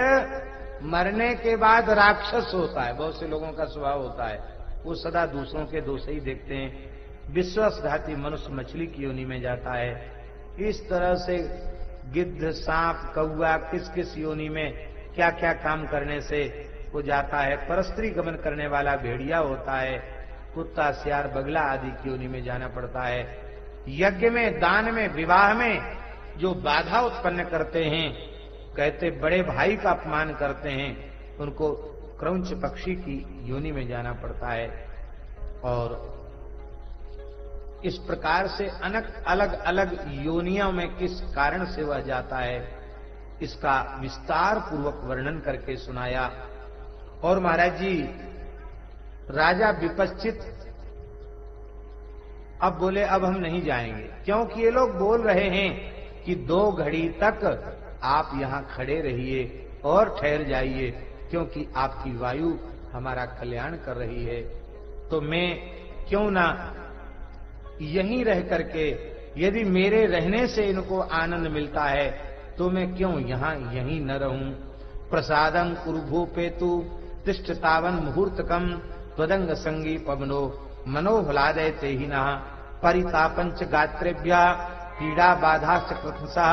मरने के बाद राक्षस होता है। बहुत से लोगों का स्वभाव होता है, वो सदा दूसरों के दोष ही देखते हैं। विश्वासघाती मनुष्य मछली की योनि में जाता है। इस तरह से गिद्ध, सांप, कौआ किस किस योनि में क्या क्या काम करने से वो जाता है। परस्त्री गमन करने वाला भेड़िया होता है। कुत्ता, सियार, बगला आदि की योनि में जाना पड़ता है। यज्ञ में, दान में, विवाह में जो बाधा उत्पन्न करते हैं, कहते बड़े भाई का अपमान करते हैं, उनको क्रौंच पक्षी की योनि में जाना पड़ता है। और इस प्रकार से अलग अलग योनियों में किस कारण से वह जाता है, इसका विस्तार पूर्वक वर्णन करके सुनाया। और महाराज जी राजा विपश्चित अब बोले अब हम नहीं जाएंगे, क्योंकि ये लोग बोल रहे हैं कि 2 घड़ी तक आप यहां खड़े रहिए और ठहर जाइए, क्योंकि आपकी वायु हमारा कल्याण कर रही है। तो मैं क्यों ना यहीं रह करके, यदि मेरे रहने से इनको आनंद मिलता है तो मैं क्यों यहीं न रहूं। प्रसादं कुरु भूपेतु तिष्ठतावन मुहूर्तकम त्वदंग संगी पवनो मनोहलादय ते ही न परितापंच गात्रेभ्या पीड़ा बाधा कृतसा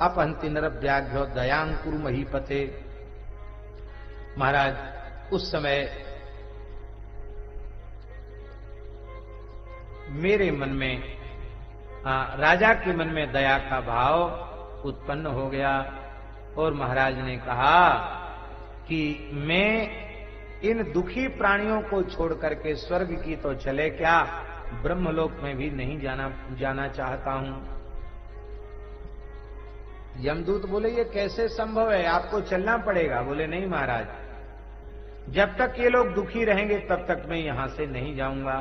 अपहंति नरव्याघ्यो दयांकुरु महीपते। महाराज उस समय मेरे मन में, राजा के मन में दया का भाव उत्पन्न हो गया और महाराज ने कहा कि मैं इन दुखी प्राणियों को छोड़ करके स्वर्ग की तो चले क्या, ब्रह्मलोक में भी नहीं जाना चाहता हूं। यमदूत बोले ये कैसे संभव है, आपको चलना पड़ेगा। बोले नहीं महाराज, जब तक ये लोग दुखी रहेंगे तब तक मैं यहां से नहीं जाऊंगा,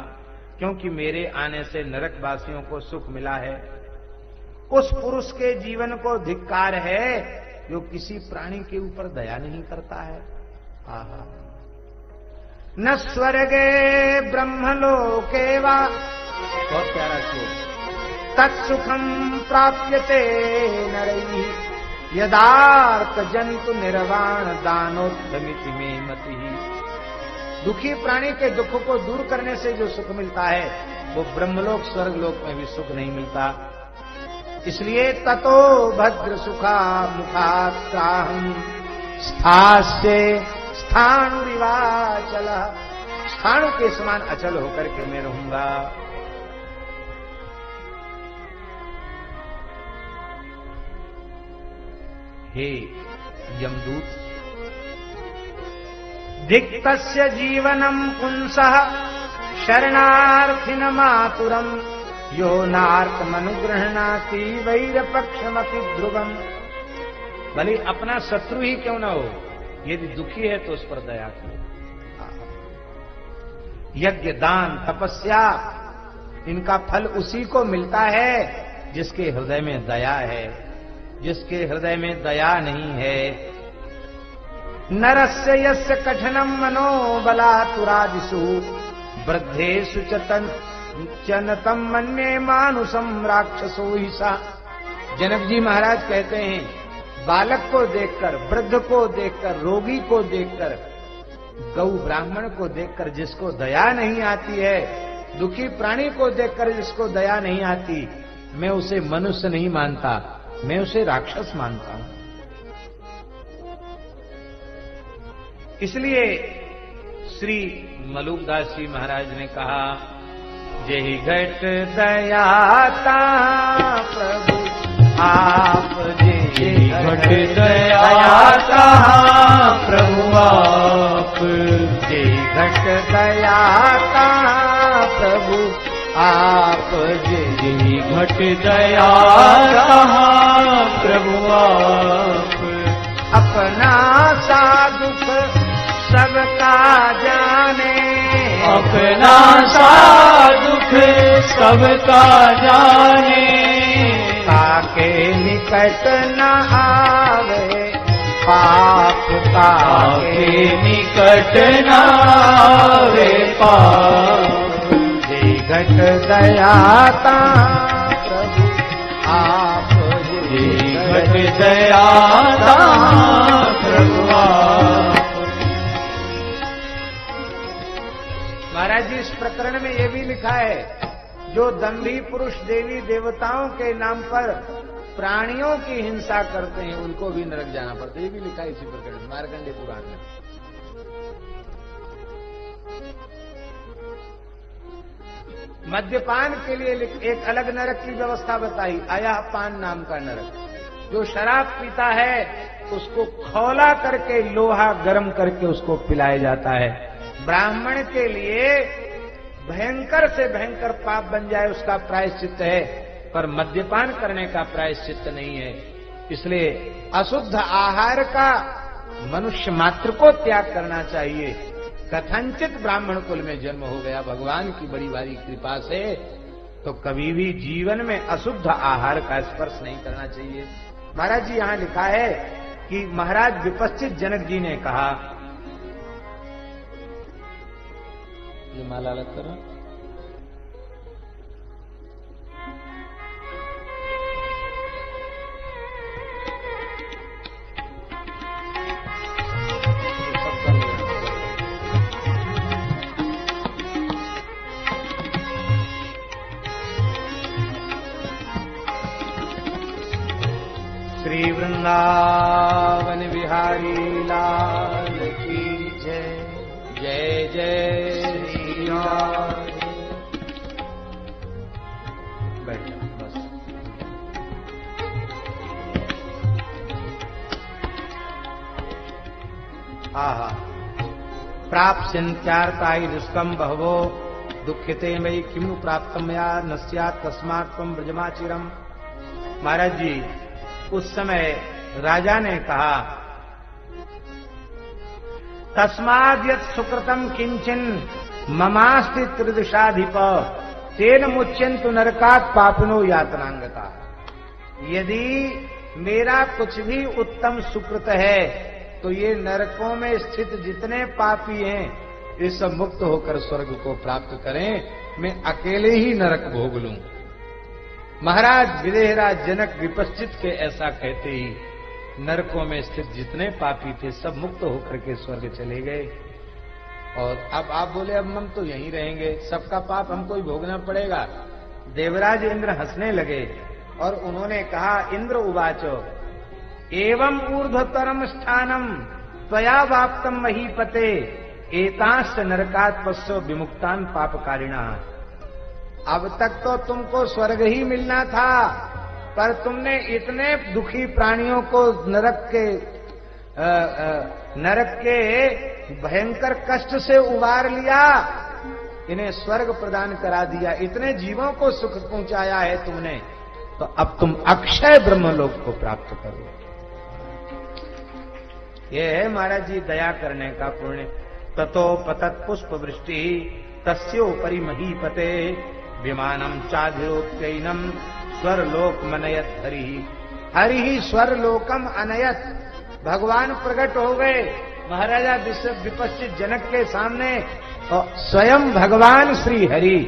क्योंकि मेरे आने से नरकवासियों को सुख मिला है। उस पुरुष के जीवन को धिक्कार है जो किसी प्राणी के ऊपर दया नहीं करता है। आहा, न स्वर्गे ब्रह्मलोके वा, बहुत प्यारा श्लोक, तत्सुखम प्राप्यते नरैः यदार्थ जंतु निर्वाण दानोत्तमिति में मति। दुखी प्राणी के दुख को दूर करने से जो सुख मिलता है वो ब्रह्मलोक स्वर्गलोक में भी सुख नहीं मिलता। इसलिए ततो भद्र सुखा मुखात्ताहं स्थास्ये स्थाणुरिवाचल, स्थाणु के समान अचल होकर के मैं रहूंगा। हे यमदूत, धिक्तस्य जीवनम पुंसः शरणार्थिनमातुरम् यो नार्तमनुगृह्णाति वैरपक्षमपि ध्रुवम्। भले अपना शत्रु ही क्यों ना हो, यदि दुखी है तो उस पर दया करो। यज्ञ दान तपस्या इनका फल उसी को मिलता है जिसके हृदय में दया है। जिसके हृदय में दया नहीं है, नरस्य यस्य कठिनम मनोबलातुरादिषु वृद्धेषु चनतम मन्ये मानुषम राक्षसो ही सा। जनक जी महाराज कहते हैं, बालक को देखकर, वृद्ध को देखकर, रोगी को देखकर, गौ ब्राह्मण को देखकर जिसको दया नहीं आती है, दुखी प्राणी को देखकर जिसको दया नहीं आती, मैं उसे मनुष्य नहीं मानता, मैं उसे राक्षस मानता हूं। इसलिए श्री मलुकदास जी महाराज ने कहा, जेहि घट दयाता प्रभु आप, जेहि घट दयाता प्रभु आप, जेहि घट दयाता प्रभु आप, जेहि घट दयाता प्रभु आप। अपना सा दुख सबका जाने, अपना सा दुख सबका जाने, ताके निकट न आवे पाप, ताके निकट न आवे पाप। जेहि घट दयाता प्रभु आप, जेहि घट दयाता प्रभु आप। महाराज जी इस प्रकरण में यह भी लिखा है, जो दंभी पुरुष देवी देवताओं के नाम पर प्राणियों की हिंसा करते हैं उनको भी नरक जाना पड़ता है। ये भी लिखा है इसी प्रकरण में, मार्कंडेय पुराण में। मद्यपान के लिए एक अलग नरक की व्यवस्था बताई, अयह पान नाम का नरक। जो शराब पीता है उसको खौला करके लोहा गर्म करके उसको पिलाया जाता है। ब्राह्मण के लिए भयंकर से भयंकर पाप बन जाए उसका प्रायश्चित है, पर मद्यपान करने का प्रायश्चित नहीं है। इसलिए अशुद्ध आहार का मनुष्य मात्र को त्याग करना चाहिए। कथनचित ब्राह्मण कुल में जन्म हो गया भगवान की बड़ी भारी कृपा से, तो कभी भी जीवन में अशुद्ध आहार का स्पर्श नहीं करना चाहिए। महाराज जी यहां लिखा है कि महाराज विपश्चित जनक जी ने कहा, ये माला अलग करो, श्री वृंदावन बिहारी लाल की जय। जय जय श्री राम। बैठ जाओ बस। आहा प्राप्स्यन्त्यार्ताय दुष्कम बहवो दुःखिते मयि किमु प्राप्तम मया न स्यात् तस्मात् त्वं व्रजमाचिरम्। महाराज जी उस समय राजा ने कहा, तस्माद् यत् सुकृतम किंचन ममास्ति त्रिदशाधिप तेन मुच्यन्तु नरकात् पापिनो यातनांगता। यदि मेरा कुछ भी उत्तम सुकृत है तो ये नरकों में स्थित जितने पापी हैं ये सब मुक्त होकर स्वर्ग को प्राप्त करें, मैं अकेले ही नरक भोग लूं। महाराज विदेहराज जनक विपश्चित के ऐसा कहते ही नरकों में स्थित जितने पापी थे सब मुक्त होकर के स्वर्ग चले गए। और अब आप बोले अब हम तो यहीं रहेंगे, सबका पाप हमको ही भोगना पड़ेगा। देवराज इंद्र हंसने लगे और उन्होंने कहा, इंद्र उवाचो एवं ऊर्ध्वतरम स्थानम त्वया वाप्तम महीपते एतांश्च नरकात् पश्यो विमुक्तान पापकारिणा। अब तक तो तुमको स्वर्ग ही मिलना था, पर तुमने इतने दुखी प्राणियों को नरक के भयंकर कष्ट से उबार लिया, इन्हें स्वर्ग प्रदान करा दिया, इतने जीवों को सुख पहुंचाया है तुमने, तो अब तुम अक्षय ब्रह्मलोक को प्राप्त करो। ये है महाराज जी दया करने का पुण्य। ततो पतत पुष्प वृष्टि तस्योपरि महीपते विमानम चाधिरोप्यैनम स्वरलोक मनयत हरि। हरि ही स्वरलोकम अनयत। भगवान प्रकट हो गए महाराजा विपश्चित जनक के सामने, और स्वयं भगवान श्री हरि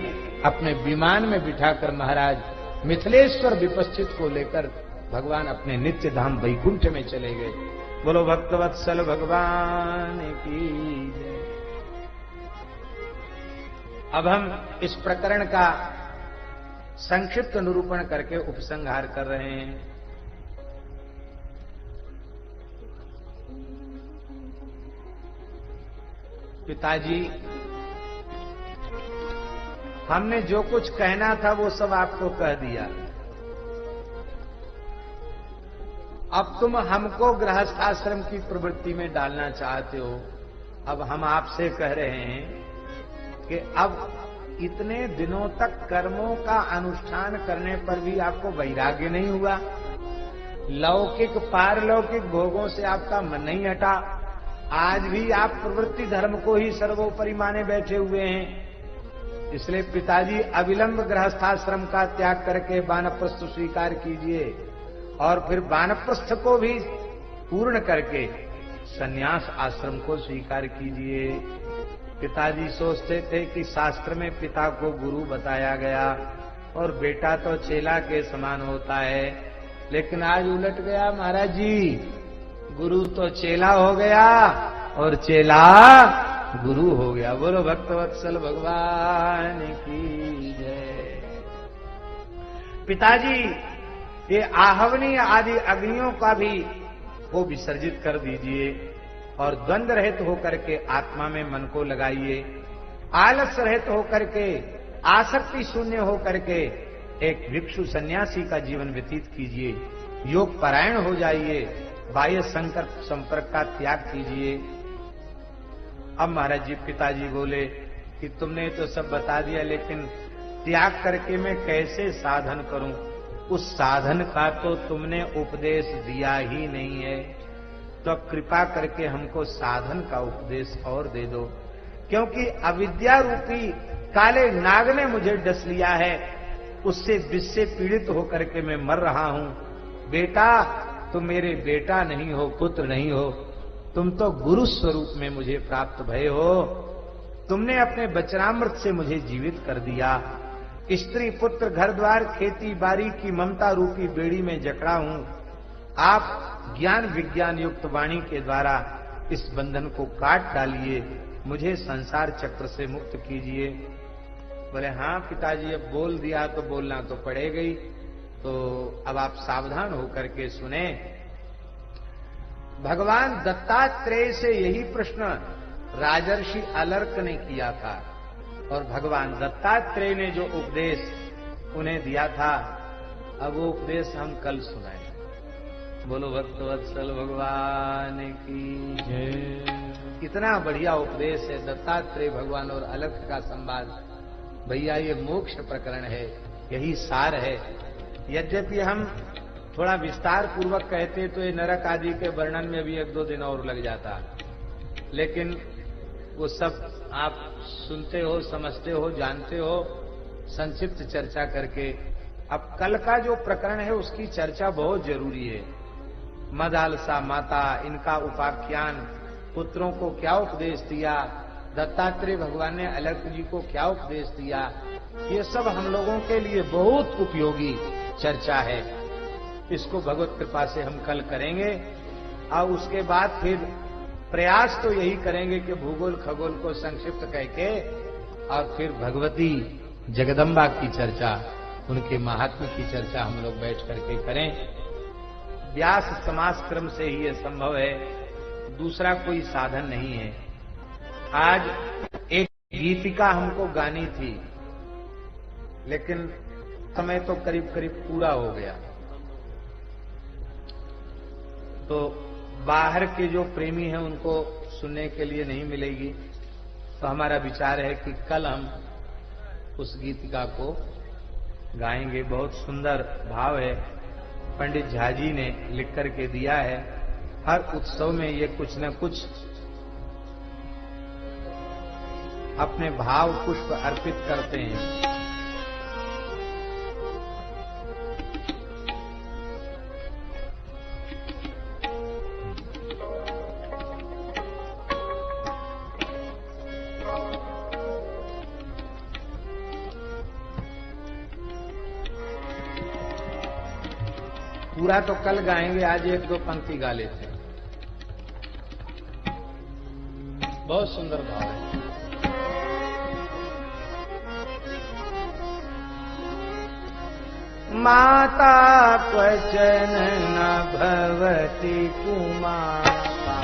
अपने विमान में बिठाकर महाराज मिथिलेश्वर विपश्चित को लेकर भगवान अपने नित्य धाम वैकुंठ में चले गए। बोलो भक्तवत्सल भगवान की जय। अब हम इस प्रकरण का संक्षिप्त निरूपण करके उपसंहार कर रहे हैं। पिताजी, हमने जो कुछ कहना था वो सब आपको कह दिया। अब तुम हमको गृहस्थाश्रम की प्रवृत्ति में डालना चाहते हो। अब हम आपसे कह रहे हैं कि अब इतने दिनों तक कर्मों का अनुष्ठान करने पर भी आपको वैराग्य नहीं हुआ, लौकिक पारलौकिक भोगों से आपका मन नहीं हटा, आज भी आप प्रवृत्ति धर्म को ही सर्वोपरि माने बैठे हुए हैं। इसलिए पिताजी अविलंब गृहस्थाश्रम का त्याग करके वानप्रस्थ स्वीकार कीजिए और फिर वानप्रस्थ को भी पूर्ण करके संन्यास आश्रम को स्वीकार कीजिए। पिताजी सोचते थे कि शास्त्र में पिता को गुरु बताया गया और बेटा तो चेला के समान होता है, लेकिन आज उलट गया महाराज जी। गुरु तो चेला हो गया और चेला गुरु हो गया। बोलो भक्तवत्सल भगवान की जय। पिताजी, ये आहवनी आदि अग्नियों का भी वो विसर्जित कर दीजिए और द्वंद्व रहित होकर के आत्मा में मन को लगाइए। आलस रहित होकर के आसक्ति शून्य होकर के एक भिक्षु सन्यासी का जीवन व्यतीत कीजिए, योग परायण हो जाइए, बाह्य संपर्क का त्याग कीजिए। अब महाराज जी पिताजी बोले कि तुमने तो सब बता दिया, लेकिन त्याग करके मैं कैसे साधन करूं? उस साधन का तो तुमने उपदेश दिया ही नहीं है, तो कृपा करके हमको साधन का उपदेश और दे दो, क्योंकि अविद्या रूपी काले नाग ने मुझे डस लिया है, उससे विष से पीड़ित होकर के मैं मर रहा हूं। बेटा, तुम मेरे बेटा नहीं हो, पुत्र नहीं हो, तुम तो गुरु स्वरूप में मुझे प्राप्त भय हो। तुमने अपने वचनामृत से मुझे जीवित कर दिया। स्त्री पुत्र घर द्वार खेती बाड़ी की ममता रूपी बेड़ी में जकड़ा हूं। आप ज्ञान विज्ञान युक्त वाणी के द्वारा इस बंधन को काट डालिए, मुझे संसार चक्र से मुक्त कीजिए। बोले हाँ पिताजी, अब बोल दिया तो बोलना तो पड़ेगा ही, तो अब आप सावधान होकर के सुने। भगवान दत्तात्रेय से यही प्रश्न राजर्षि अलर्क ने किया था, और भगवान दत्तात्रेय ने जो उपदेश उन्हें दिया था, अब वो उपदेश हम कल सुनाए। बोलो भक्तवत्सल भगवान की जय। कितना बढ़िया उपदेश है दत्तात्रेय भगवान और अलर्क का संवाद। भैया ये मोक्ष प्रकरण है, यही सार है। यद्यपि हम थोड़ा विस्तार पूर्वक कहते तो ये नरक आदि के वर्णन में भी 1-2 दिन और लग जाता, लेकिन वो सब आप सुनते हो, समझते हो, जानते हो संक्षिप्त चर्चा करके। अब कल का जो प्रकरण है उसकी चर्चा बहुत जरूरी है। मदालसा माता, इनका उपाख्यान, पुत्रों को क्या उपदेश दिया, दत्तात्रेय भगवान ने अलर्क जी को क्या उपदेश दिया, ये सब हम लोगों के लिए बहुत उपयोगी चर्चा है। इसको भगवत कृपा से हम कल करेंगे, और उसके बाद फिर प्रयास तो यही करेंगे कि भूगोल खगोल को संक्षिप्त कह के और फिर भगवती जगदम्बा की चर्चा, उनके महात्म्य की चर्चा हम लोग बैठ करके करें। व्यास समास क्रम से ही ये संभव है, दूसरा कोई साधन नहीं है। आज एक गीतिका हमको गानी थी, लेकिन समय तो करीब करीब पूरा हो गया, तो बाहर के जो प्रेमी हैं उनको सुनने के लिए नहीं मिलेगी। तो हमारा विचार है कि कल हम उस गीतिका को गाएंगे। बहुत सुंदर भाव है, पंडित झा जी ने लिख करके दिया है। हर उत्सव में ये कुछ न कुछ अपने भाव पुष्प अर्पित करते हैं। पूरा तो कल गाएंगे, आज 1-2 पंक्ति गा लेते हैं। बहुत सुंदर भाव है। माता क्वचन न भवति कुमाता,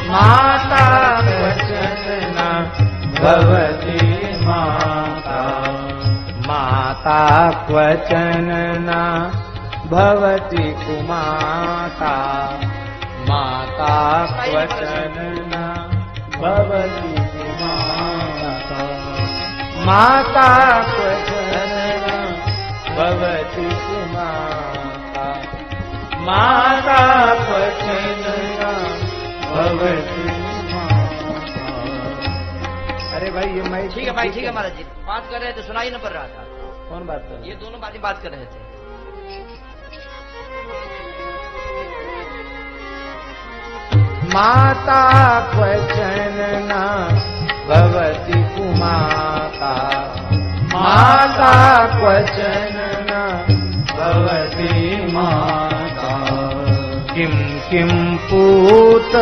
माता क्वचन न भवति माता, माता क्वचन न भवति कुमाता, माता क्वचन न भवति कुमाता, माता क्वचन न भवति कुमाता, माता क्वचन न भवति कुमाता। अरे भाई ये मैं ठीक है भाई, ठीक है महाराज जी, बात कर रहे थे सुनाई न पड़ रहा था। कौन बात कर रहा है? ये दोनों बात कर रहे थे। माता क्वचन न भवति कुमाता, माता क्वचन न भवति माता, किं किं पूत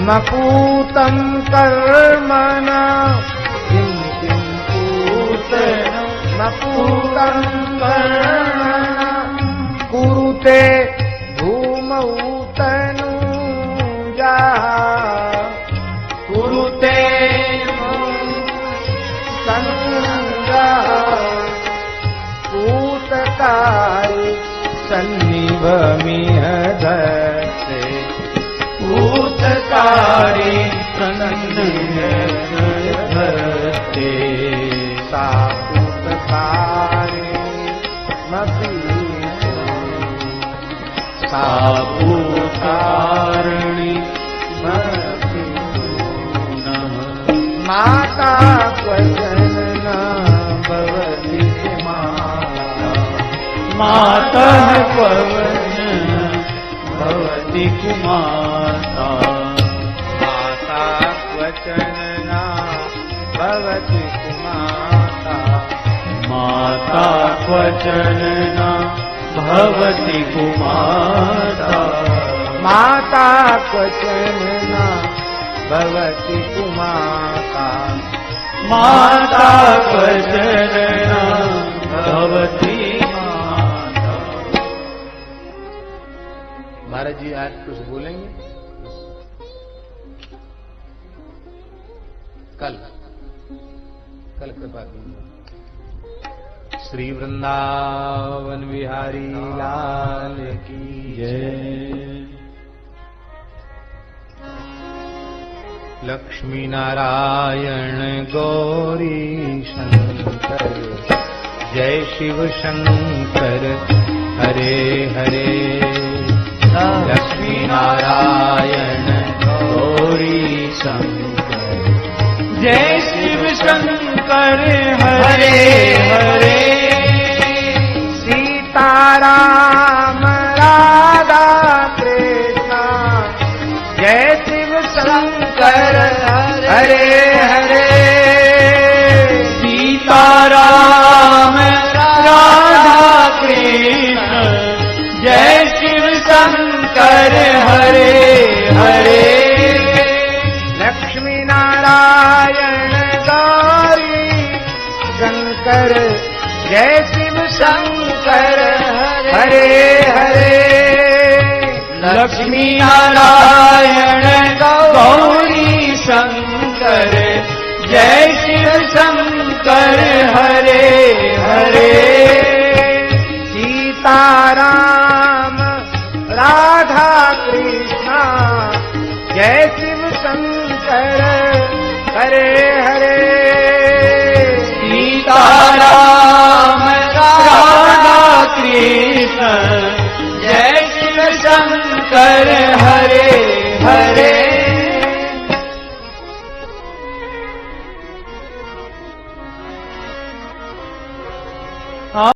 मपूतं कर्मण, किं किं पूत मपूतं कर्मण, कुरुते भूमौ तनुजा, कुरुते तनुजा, ऊतकारी सन्निभमिह धत्ते ऊतकारी सन्निभमिह धत्ते सा ऊतकारी सा ऊतारिणी माता क्वचन न भवति माता क्वचन भवति कुमाता माता क्वचन न भवति कुमाता माता क्वचन न भवति कुमाता माता क्वचन न भवति कुमाता माता क्वचन न भवति माता। महाराज जी आज कुछ बोलेंगे? कल कृपा कीजिए। श्री वृंदावन बिहारी लाल की जय। लक्ष्मी नारायण गौरी शंकर जय शिव शंकर हरे हरे। लक्ष्मी नारायण गौरी शंकर जय शिव शंकर हरे हरे। सीताराम राधा कृष्ण जय शिव शंकर हरे हरे। सीताराम राधा कृष्ण जय शिव शंकर हरे हरे। लक्ष्मी नारायण गौरी शंकर जय शिव शंकर हरे हरे। लक्ष्मी नारायण गौरी शंकर जय शिव शंकर हरे हरे। सीताराम राधा कृष्ण जय शिव शंकर हरे हरे। सीताराम राधा कृष्ण